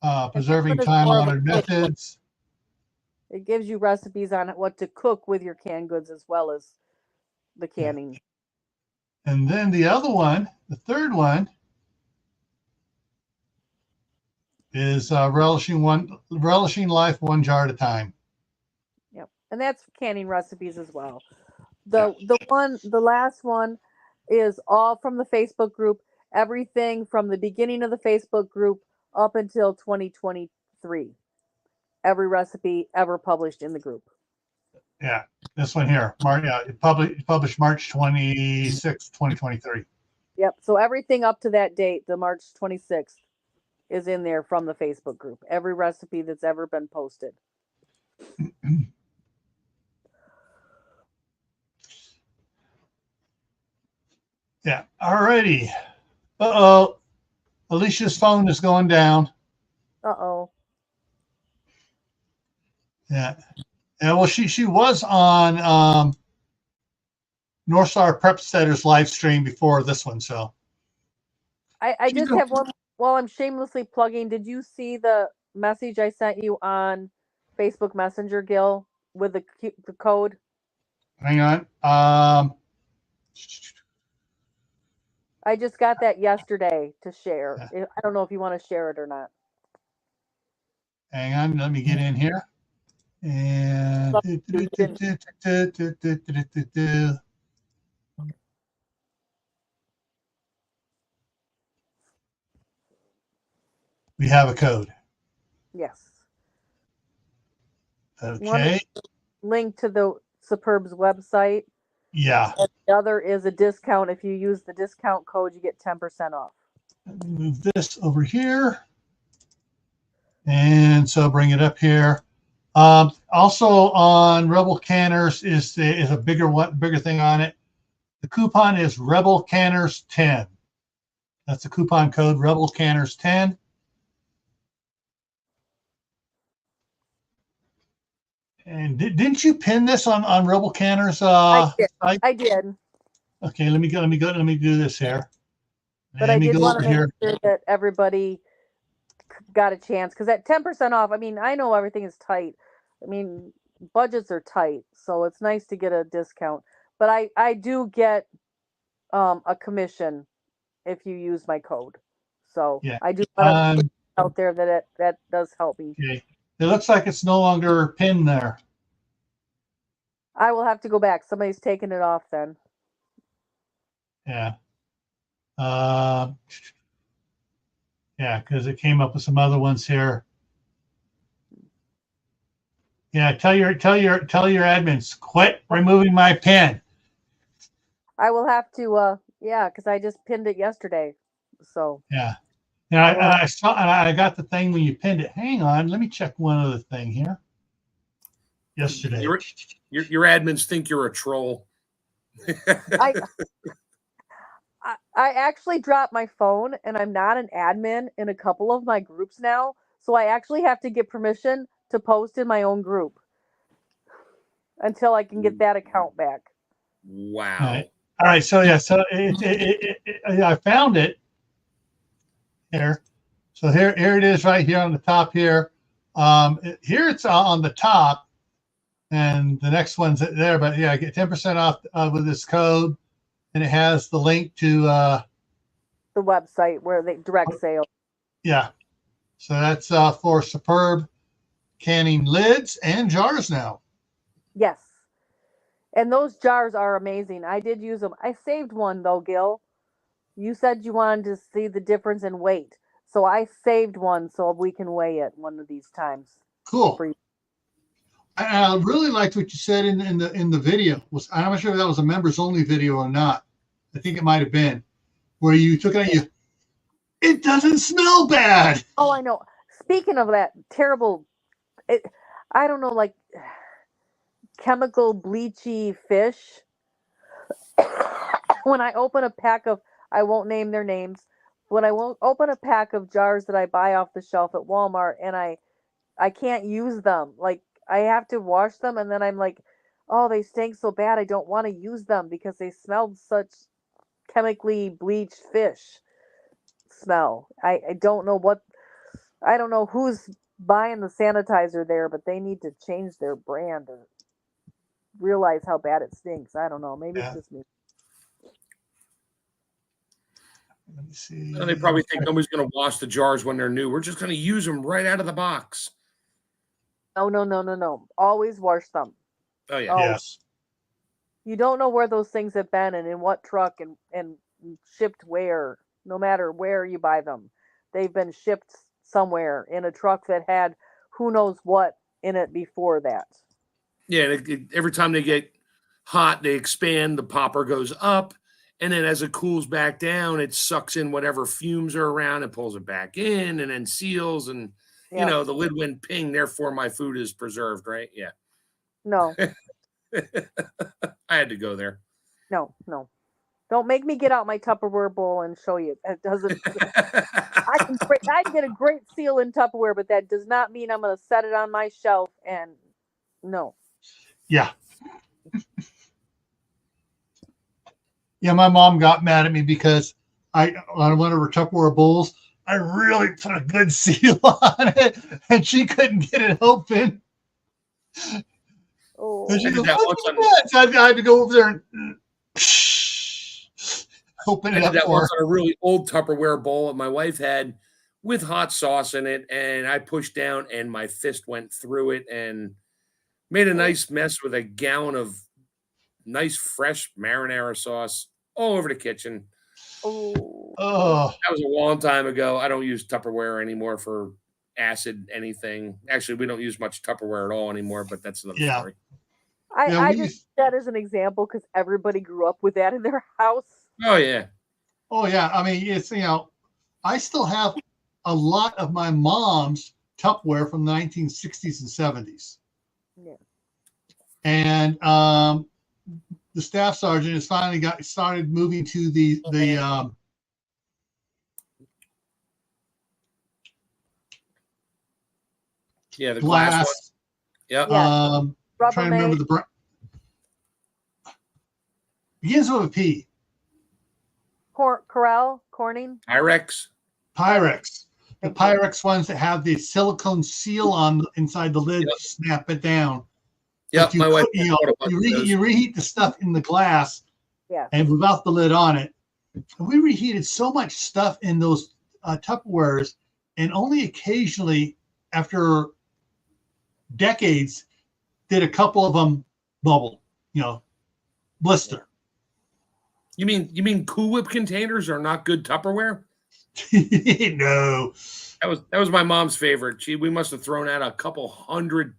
S1: time-honored methods.
S2: It gives you recipes on what to cook with your canned goods as well as the canning.
S1: And then the other one, the third one, is relishing life one jar at a time.
S2: Yep, and that's canning recipes as well. The last one is all from the Facebook group. Everything from the beginning of the Facebook group up until 2023. Every recipe ever published in the group.
S1: Yeah, this one here, published March 26, 2023.
S2: Yep. So everything up to that date, the March 26th, is in there from the Facebook group. Every recipe that's ever been posted.
S1: Yeah. Alrighty. Uh-oh. Alicia's phone is going down.
S2: Uh-oh.
S1: Yeah. And well, she was on North Star Prep Setter's live stream before this one, so.
S2: I just have one while I'm shamelessly plugging. Did you see the message I sent you on Facebook Messenger, Gil, with the code?
S1: Hang on.
S2: I just got that yesterday to share. I don't know if you want to share it or not.
S1: Hang on, let me get in here. And we have a code.
S2: Yes.
S1: Okay.
S2: Link to the Superb's website.
S1: Yeah.
S2: And the other is a discount. If you use the discount code, you get 10% off.
S1: Let me move this over here. And so bring it up here. Also on Rebel Canners is a bigger thing on it. The coupon is Rebel Canners 10. That's the coupon code, Rebel Canners 10. And didn't you pin this on Rebel Canners?
S2: I did.
S1: Site?
S2: I did.
S1: Okay, let me do this here.
S2: But I did want to make sure that everybody got a chance, because at 10% off, I mean, I know everything is tight. I mean, budgets are tight, so it's nice to get a discount. But I do get a commission if you use my code. So
S1: yeah.
S2: I do want to put out there that does help me.
S1: Okay. It looks like it's no longer pinned there.
S2: I will have to go back. Somebody's taking it off then.
S1: Yeah. Yeah, because it came up with some other ones here. Yeah, tell your admins, quit removing my pin.
S2: I will have to yeah, because I just pinned it yesterday. So
S1: yeah. Yeah, I got the thing when you pinned it. Hang on, let me check one other thing here. Yesterday.
S3: Your admins think you're a troll.
S2: I actually dropped my phone, and I'm not an admin in a couple of my groups now. So I actually have to get permission to post in my own group until I can get that account back.
S3: Wow.
S1: All right. So yeah, so I found it here. So here it is right here on the top here. Here it's on the top, and the next one's there. But yeah, I get 10% off with this code. And it has the link to
S2: the website where they direct sale.
S1: Yeah. So that's for Superb canning lids and jars now.
S2: Yes. And those jars are amazing. I did use them. I saved one though, Gil. You said you wanted to see the difference in weight. So I saved one so we can weigh it one of these times.
S1: Cool. I really liked what you said in the video. I'm not sure if that was a members only video or not. I think it might have been where you took it and it doesn't smell bad.
S2: Oh, I know. Speaking of that terrible, I don't know, like chemical bleachy fish. When I open a pack of, I won't name their names. When I won't open a pack of jars that I buy off the shelf at Walmart, and I can't use them. Like, I have to wash them, and then I'm like, oh, they stink so bad. I don't want to use them because they smelled such chemically bleached fish smell. I don't know who's buying the sanitizer there, but they need to change their brand or realize how bad it stinks. I don't know. Maybe it's just me.
S1: Let me see.
S3: They probably think nobody's going to wash the jars when they're new. We're just going to use them right out of the box.
S2: No. Always wash them.
S3: Oh, yeah.
S1: Yes.
S2: You don't know where those things have been and in what truck and shipped where, no matter where you buy them. They've been shipped somewhere in a truck that had who knows what in it before that.
S3: Yeah, every time they get hot, they expand, the popper goes up, and then as it cools back down, it sucks in whatever fumes are around and pulls it back in and then seals, and you know, the lid went ping, therefore my food is preserved, right? Yeah.
S2: No.
S3: I had to go there.
S2: No. Don't make me get out my Tupperware bowl and show you. That doesn't. I get a great seal in Tupperware, but that does not mean I'm going to set it on my shelf. And no.
S1: Yeah. Yeah, my mom got mad at me because on one of her Tupperware bowls, I really put a good seal on it, and she couldn't get it open.
S2: Oh.
S1: She goes, so I had to go over there and open it up.
S3: That once on a really old Tupperware bowl that my wife had with hot sauce in it, and I pushed down, and my fist went through it and made a nice mess with a gallon of nice fresh marinara sauce all over the kitchen.
S2: Oh.
S3: That was a long time ago. I don't use Tupperware anymore for acid anything. Actually, we don't use much Tupperware at all anymore, but that's another story.
S2: I just use that as an example because everybody grew up with that in their house.
S3: Oh, yeah.
S1: Oh, yeah. I mean, it's, I still have a lot of my mom's Tupperware from the 1960s and 70s.
S2: Yeah.
S1: And the staff sergeant has finally started moving to the
S3: the glass one. Yep.
S2: Yeah.
S1: Trying to remember the brand. Begins with a P.
S2: Corning.
S3: IMIX.
S1: Pyrex. The Pyrex ones that have the silicone seal on inside the lid, snap it down.
S3: Yep, my wife.
S1: You reheat the stuff in the glass,
S2: yeah,
S1: and without the lid on it. And we reheated so much stuff in those Tupperwares, and only occasionally, after decades, did a couple of them bubble, blister.
S3: You mean Cool Whip containers are not good Tupperware?
S1: No.
S3: That was my mom's favorite. We must have thrown out a couple hundred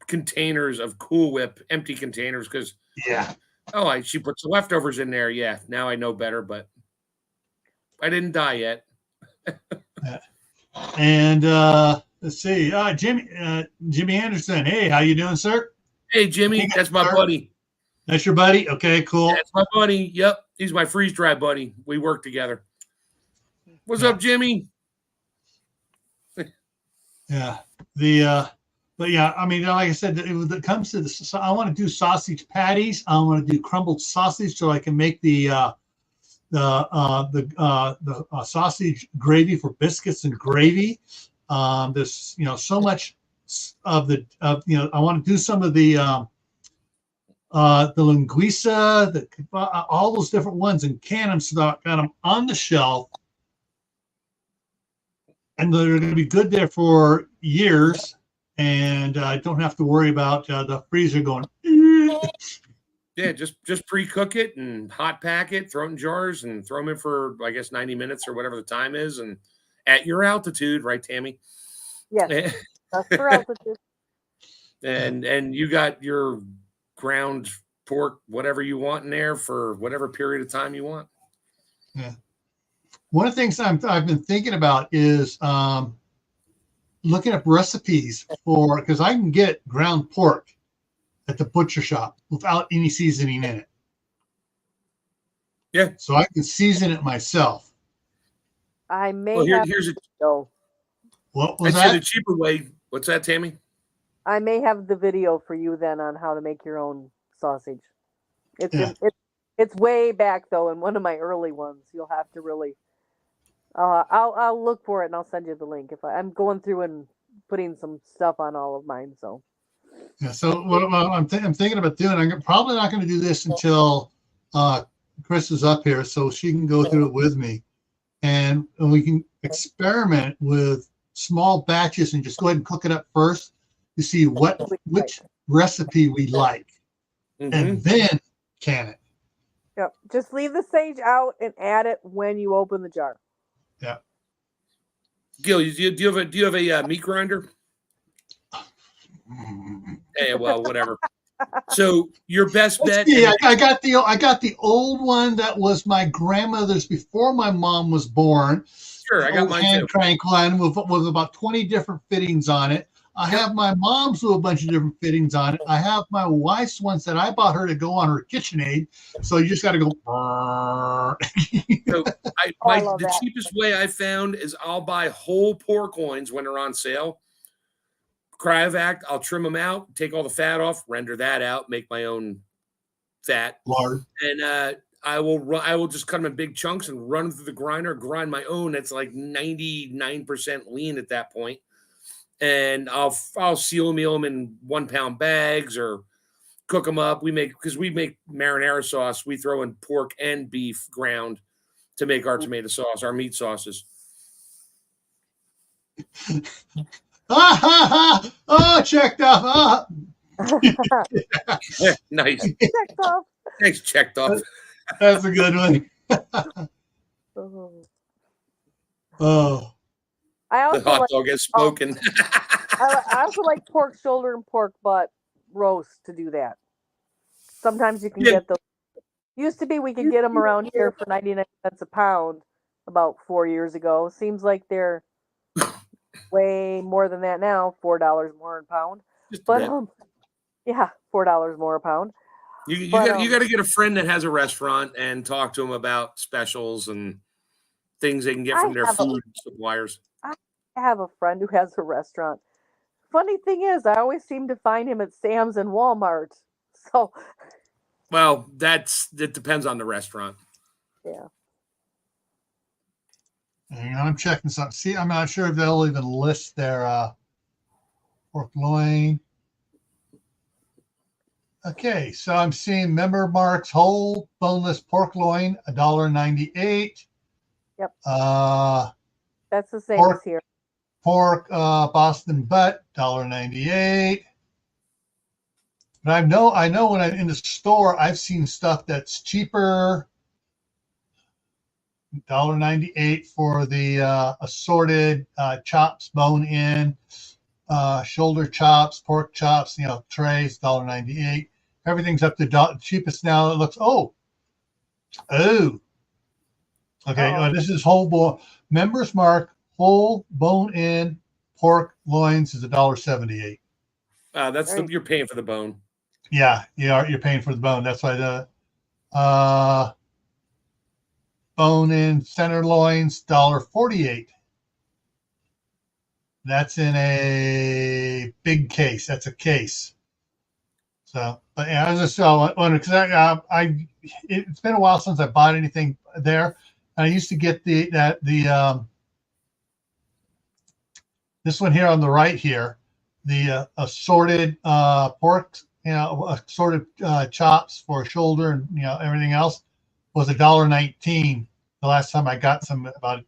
S3: containers of Cool Whip, empty containers, because she puts the leftovers in there. Yeah, now I know better, but I didn't die yet.
S1: And let's see, Jimmy Anderson. Hey, how you doing, sir?
S3: Hey, Jimmy, that's my buddy.
S1: That's your buddy? Okay, cool.
S3: That's my buddy. Yep, he's my freeze dry buddy. We work together. What's up, Jimmy?
S1: Yeah. But yeah, I mean, like I said, when it comes to this, I want to do sausage patties. I want to do crumbled sausage so I can make the sausage gravy for biscuits and gravy. There's so much of I want to do some of the linguiça, all those different ones and can them so that I got them on the shelf, and they're going to be good there for years, and I don't have to worry about the freezer going.
S3: Yeah, just pre-cook it and hot pack it, throw it in jars, and throw them in for, I guess, 90 minutes or whatever the time is, and at your altitude, right, Tammy?
S2: Yes, that's for altitude.
S3: And you got your ground pork, whatever you want in there for whatever period of time you want.
S1: Yeah. One of the things I've been thinking about is looking up recipes because I can get ground pork at the butcher shop without any seasoning in it.
S3: Yeah.
S1: So I can season it myself.
S2: I may have
S3: here's a
S2: video.
S1: What was that?
S3: The cheaper way. What's that, Tammy?
S2: I may have the video for you then on how to make your own sausage. It's way back though in one of my early ones. You'll have to really. I'll look for it and I'll send you the link. I'm going through and putting some stuff on all of mine. So.
S1: Yeah. So what I'm thinking about doing, I'm probably not going to do this until Chris is up here, so she can go through it with me, and we can experiment with small batches and just go ahead and cook it up first to see which recipe we like, and then can it.
S2: Yep. Just leave the sage out and add it when you open the jar.
S1: Yeah.
S3: Gil, do you have a meat grinder? Hey, well, whatever. So your best bet.
S1: Yeah, I got the old one that was my grandmother's before my mom was born.
S3: Sure, I got mine
S1: hand
S3: too.
S1: crank line with about 20 different fittings on it. I have my mom's with a bunch of different fittings on it. I have my wife's ones that I bought her to go on her KitchenAid. So you just got to go.
S3: So the cheapest way I found is I'll buy whole pork loins when they're on sale. Cryovac, I'll trim them out, take all the fat off, render that out, make my own fat.
S1: Lard.
S3: And I will just cut them in big chunks and run them through the grinder, grind my own. That's like 99% lean at that point. And I'll seal meal them in 1 pound bags or cook them up. Because we make marinara sauce, we throw in pork and beef ground to make our tomato sauce, our meat sauces.
S1: Oh, checked off.
S3: Nice.
S2: Checked off.
S3: Thanks, checked off.
S1: That's a good one. Oh.
S2: I also
S3: The hot dog has spoken.
S2: I also like pork shoulder and pork butt roast to do that. Sometimes you can get those. Used to be we could get them around here for 99 cents a pound about 4 years ago. Seems like they're way more than that now, $4 more a pound.
S3: Just a
S2: But
S3: bit.
S2: yeah, $4 more a pound.
S3: You
S2: But,
S3: got to get a friend that has a restaurant and talk to them about specials and things they can get from their food suppliers.
S2: I have a friend who has a restaurant. Funny thing is, I always seem to find him at Sam's and Walmart. So,
S3: Well, it depends on the restaurant.
S2: yeah.
S1: Hang on, I'm checking something. See, I'm not sure if they'll even list their pork loin. Okay, so I'm seeing Member Mark's whole boneless pork loin, $1.98.
S2: Yep.
S1: That's
S2: the same as here.
S1: Pork Boston butt, $1.98. But I know when I'm in the store, I've seen stuff that's cheaper. $1.98 for the assorted chops, bone in, shoulder chops, pork chops, trays, $1.98. Everything's up to cheapest now. It looks okay. This is whole bone. Members Mark whole bone in pork loins is $1.78.
S3: You're paying for the bone.
S1: Yeah, you're paying for the bone. That's why the bone in center loins, $1.48. That's in a big case. That's a case. So, but yeah, it's been a while since I bought anything there. And I used to get this one here on the right here, the assorted pork, assorted chops for shoulder and everything else was $1.19. The last time I got some about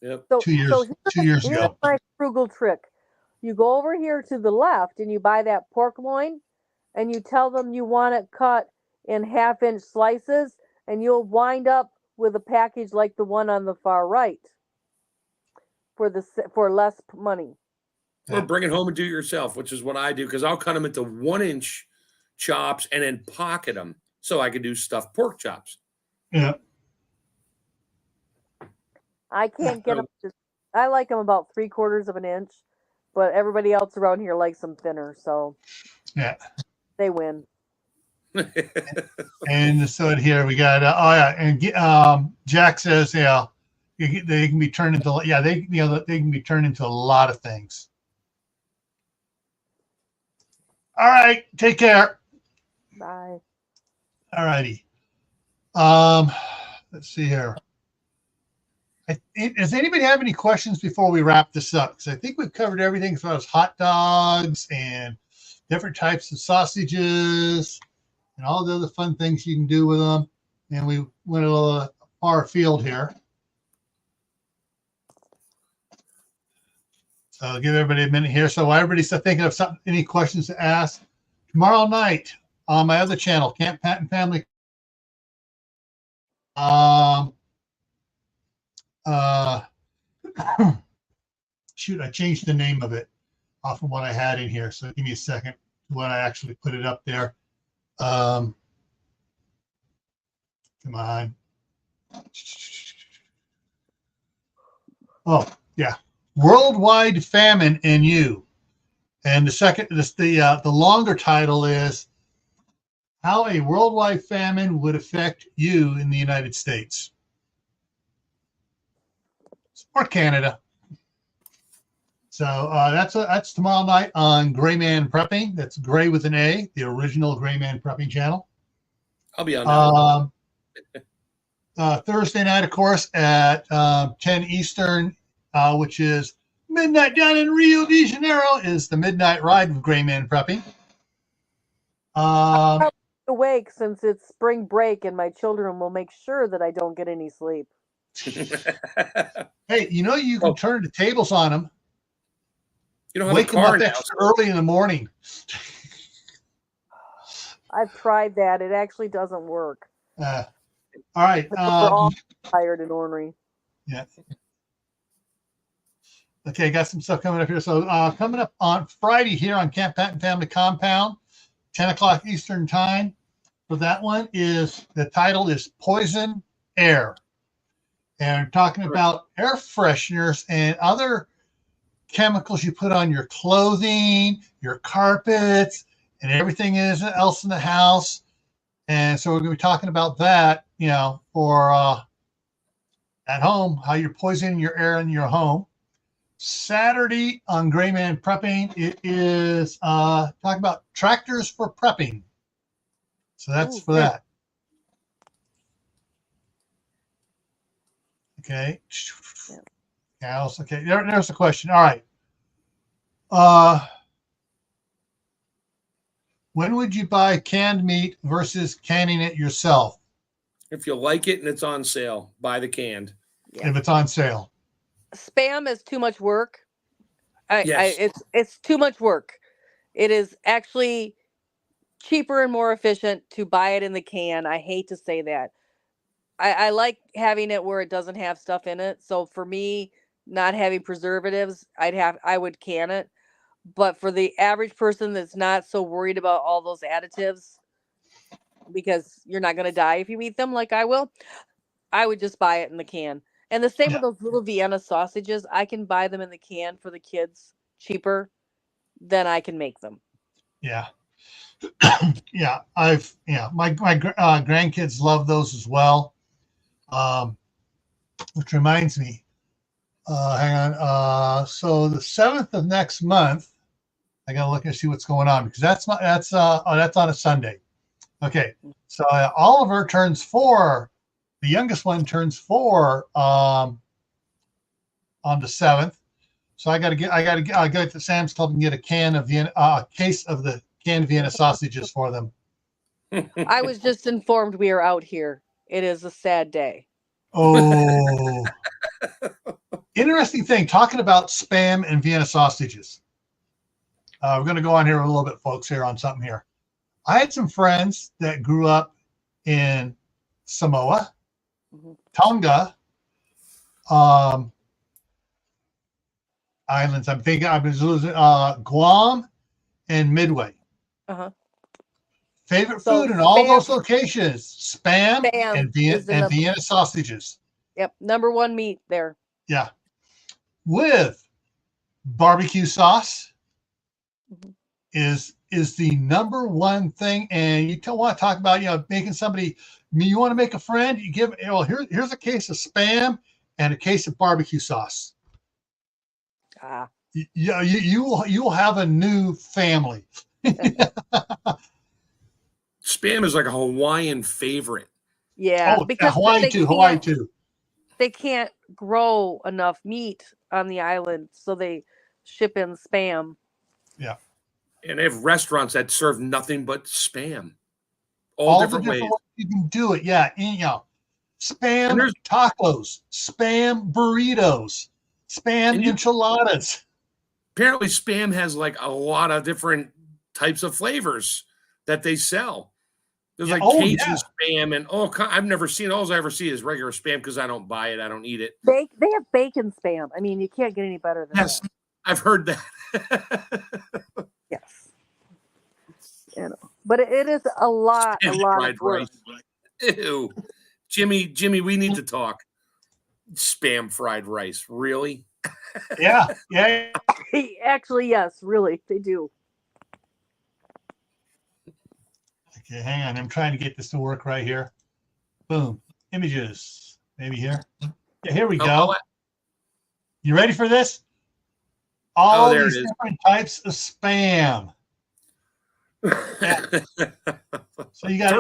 S1: 2 years ago.
S2: Here's my frugal trick. You go over here to the left and you buy that pork loin and you tell them you want it cut in 1/2-inch slices and you'll wind up with a package like the one on the far right for less money.
S3: Or bring it home and do it yourself, which is what I do, because I'll cut them into 1-inch chops and then pocket them so I can do stuffed pork chops.
S1: Yeah.
S2: I can't get them. I like them about 3/4 of an inch, but everybody else around here likes them thinner, so
S1: yeah,
S2: they win.
S1: And so here we got and Jack says they can be turned into they can be turned into a lot of things. All right, take care.
S2: Bye.
S1: All righty. Let's see here. Does anybody have any questions before we wrap this up? Because I think we've covered everything as far as hot dogs and different types of sausages and all the other fun things you can do with them. And we went a little far afield here. So I'll give everybody a minute here. So while everybody's thinking of something, any questions to ask, tomorrow night on my other channel, Camp Patton Family. Shoot, I changed the name of it off of what I had in here. So give me a second when I actually put it up there. Come on. Oh, yeah. Worldwide Famine in You. And the longer title is How a Worldwide Famine Would Affect You in the United States. Or Canada. So that's tomorrow night on Gray Man Prepping. That's Gray with an A, the original Gray Man Prepping channel.
S3: I'll be on
S1: that. Thursday night, of course, at 10 Eastern, which is midnight down in Rio de Janeiro, is the Midnight Ride with Gray Man Prepping.
S2: I'm awake since it's spring break, and my children will make sure that I don't get any sleep.
S1: Hey, you can turn the tables on them.
S3: You don't have
S1: Wake
S3: a car
S1: them up extra early in the morning.
S2: I've tried that. It actually doesn't work.
S1: All right.
S2: We're all tired and ornery.
S1: Yeah. Okay, got some stuff coming up here. So coming up on Friday here on Camp Patton Family Compound, 10 o'clock Eastern Time. For that one the title is Poison Air. And we're talking about air fresheners and other chemicals you put on your clothing, your carpets, and everything else in the house. And so we're going to be talking about that, for at home, how you're poisoning your air in your home. Saturday on Gray Man Prepping, it is talking about tractors for prepping. So that's for that. Okay. Cows. Okay. There's a question. All right. When would you buy canned meat versus canning it yourself?
S3: If you like it and it's on sale, buy the canned.
S2: Yeah.
S1: If it's on sale.
S2: Spam is too much work.
S3: Yes.
S2: It's too much work. It is actually cheaper and more efficient to buy it in the can. I hate to say that. I like having it where it doesn't have stuff in it. So for me, not having preservatives, I would can it. But for the average person that's not so worried about all those additives, because you're not going to die if you eat them like I will, I would just buy it in the can. And the same with those little Vienna sausages. I can buy them in the can for the kids cheaper than I can make them.
S1: Yeah. My grandkids love those as well. Which reminds me, hang on. So the 7th of next month, I got to look and see what's going on, because that's on a Sunday. Okay. So Oliver turns 4. The youngest one turns 4 on the 7th. So I got to go to Sam's Club and get a case of the canned Vienna sausages for them.
S2: I was just informed we are out here. It is a sad day.
S1: Oh, interesting thing. Talking about Spam and Vienna sausages. We're going to go on here a little bit, folks, here on something here. I had some friends that grew up in Samoa, Tonga, islands. I'm thinking I was losing Guam and Midway. Favorite food in all those locations: spam and Vienna sausages.
S2: Yep, number 1 meat there.
S1: Yeah, with barbecue sauce is the number 1 thing. And you don't want to talk about making somebody. You want to make a friend? You give here's a case of spam and a case of barbecue sauce. You will have a new family.
S3: Spam is like a Hawaiian favorite.
S2: Yeah,
S1: because Hawaii too.
S2: They can't grow enough meat on the island, so they ship in spam.
S1: Yeah,
S3: and they have restaurants that serve nothing but spam.
S1: All different ways you can do it. Yeah, spam tacos, spam burritos, spam enchiladas.
S3: Apparently, spam has like a lot of different types of flavors that they sell. There's Cajun spam and I've never seen. All I ever see is regular spam because I don't buy it. I don't eat it.
S2: They have bacon spam. I mean, you can't get any better than that.
S3: I've heard that.
S2: Yes. But it is a lot of work.
S3: Ew. Jimmy, we need to talk. Spam fried rice. Really?
S1: Yeah.
S2: Actually, yes, really, they do.
S1: Okay, hang on. I'm trying to get this to work right here. Boom. Images. Maybe here. Yeah, here we go. You ready for this? All these different types of spam. So you got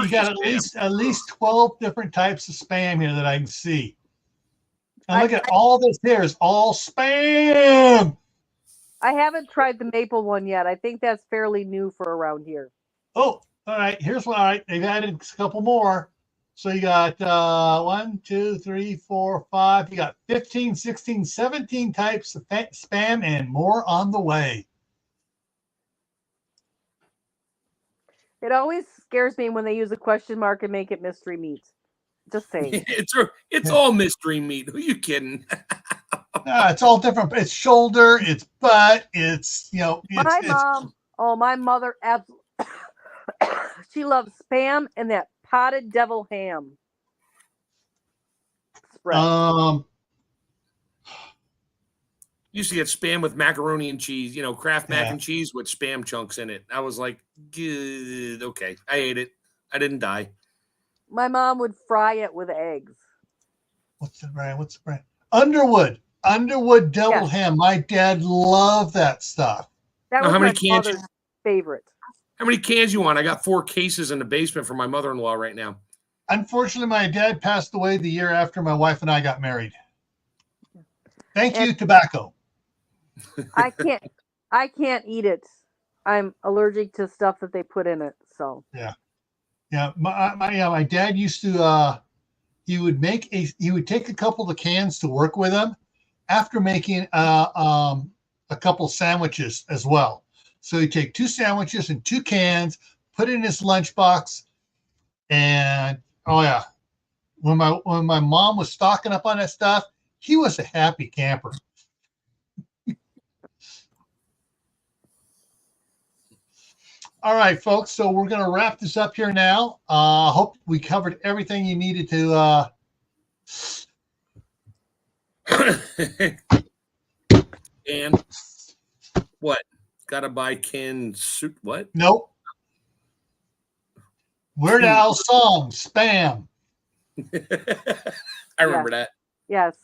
S1: at least 12 different types of spam here that I can see. And look at all this here is all spam.
S2: I haven't tried the maple one yet. I think that's fairly new for around here.
S1: Oh, all right. Here's what. All right, they've added a couple more. So you got 1, 2, 3, 4, 5. You got 15, 16, 17 types of spam and more on the way.
S2: It always scares me when they use a question mark and make it mystery meat. Just saying.
S3: It's all mystery meat. Who are you kidding?
S1: It's all different. It's shoulder, it's butt, it's
S2: my mother absolutely she loves spam and that potted devil ham spread.
S3: Used to get Spam with macaroni and cheese, Kraft mac
S1: Yeah.
S3: and cheese with Spam chunks in it. I was like, good, okay. I ate it. I didn't die.
S2: My mom would fry it with eggs.
S1: What's the brand? Underwood deviled ham. My dad loved that stuff.
S2: That was my mother's favorite.
S3: How many cans you want? I got 4 cases in the basement for my mother-in-law right now.
S1: Unfortunately, my dad passed away the year after my wife and I got married. Thank you, tobacco.
S2: I can't eat it. I'm allergic to stuff that they put in it. So
S1: yeah. My dad used to he would take a couple of the cans to work with him after making a couple sandwiches as well. So he'd take 2 sandwiches and 2 cans, put it in his lunchbox, and when my mom was stocking up on that stuff, he was a happy camper. All right, folks. So we're going to wrap this up here now. Hope we covered everything you needed to.
S3: And what? Gotta buy canned soup? What?
S1: Nope. Weird Al song, Spam.
S3: I remember that.
S2: Yes.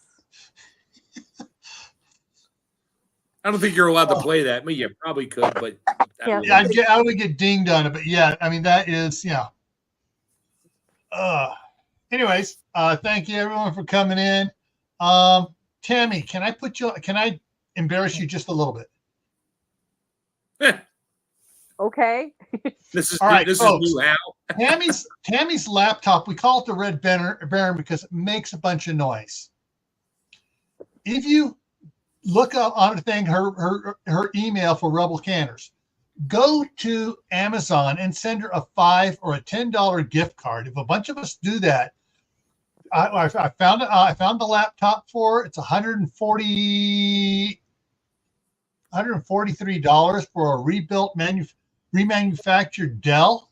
S3: I don't think you're allowed to play that. I mean, you probably could, but
S1: I would get dinged on it. But yeah, I mean that is anyways, thank you everyone for coming in. Tammy, can I embarrass you just a little bit?
S2: Okay.
S3: This is
S1: all right,
S3: this
S1: folks.
S3: is new how.
S1: Tammy's laptop, we call it the Red Baron because it makes a bunch of noise. If you look up on the thing, her email for Rebel Canners, go to Amazon and send her a $5 or a $10 gift card. If a bunch of us do that, I found it. I found the laptop for her. It's $143 for a remanufactured Dell.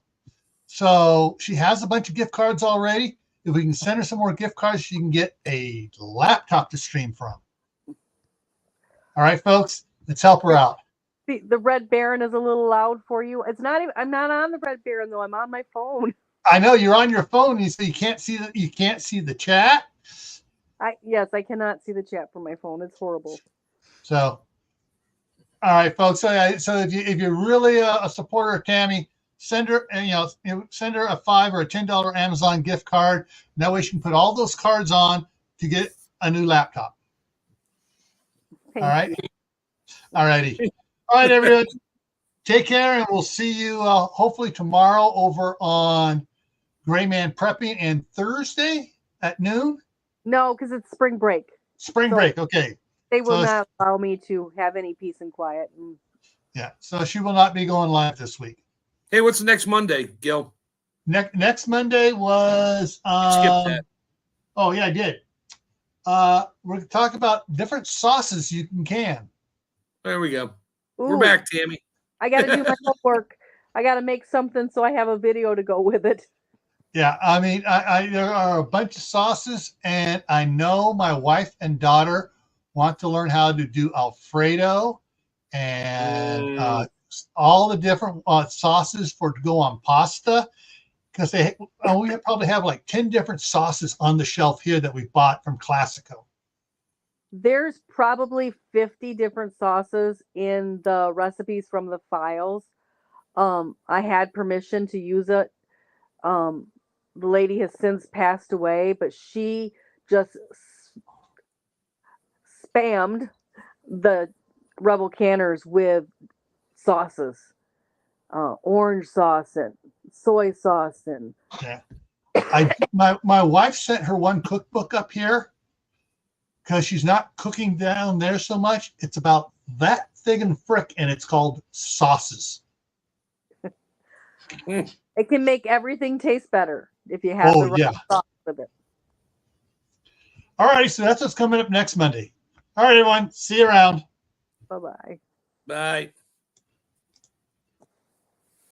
S1: So she has a bunch of gift cards already. If we can send her some more gift cards, she can get a laptop to stream from. All right, folks, let's help her out.
S2: The Red Baron is a little loud for you. It's not even. I'm not on the Red Baron though. I'm on my phone.
S1: I know you're on your phone, so you can't see the chat.
S2: Yes, I cannot see the chat from my phone. It's horrible.
S1: So, all right, folks. So if you're really a supporter of Tammy, send her a $5 or a $10 Amazon gift card. And that way she can put all those cards on to get a new laptop. All right. All righty. All right, everyone. Take care, and we'll see you hopefully tomorrow over on Gray Man Prepping, and Thursday at noon.
S2: No, because it's spring break.
S1: Spring break. Okay.
S2: They will not allow me to have any peace and quiet.
S1: Yeah. So she will not be going live this week.
S3: Hey, what's the next Monday, Gil?
S1: Next Monday was.
S3: Skip that.
S1: Oh yeah, I did. We're going to talk about different sauces you can.
S3: There we go.
S2: Ooh,
S3: we're back, Tammy.
S2: I got to do my homework. I got to make something so I have a video to go with it.
S1: Yeah, I mean, there are a bunch of sauces, and I know my wife and daughter want to learn how to do Alfredo and all the different sauces to go on pasta, because we probably have like 10 different sauces on the shelf here that we bought from Classico.
S2: There's probably 50 different sauces in the recipes from the files. I had permission to use it. The lady has since passed away, but she just spammed the Rebel Canners with sauces, orange sauce and soy sauce, and
S1: my wife sent her one cookbook up here because she's not cooking down there so much. It's about that thick and frick, and it's called sauces.
S2: It can make everything taste better if you have the right sauce with it.
S1: All right, so that's what's coming up next Monday. All right, everyone. See you around.
S2: Bye-bye.
S3: Bye.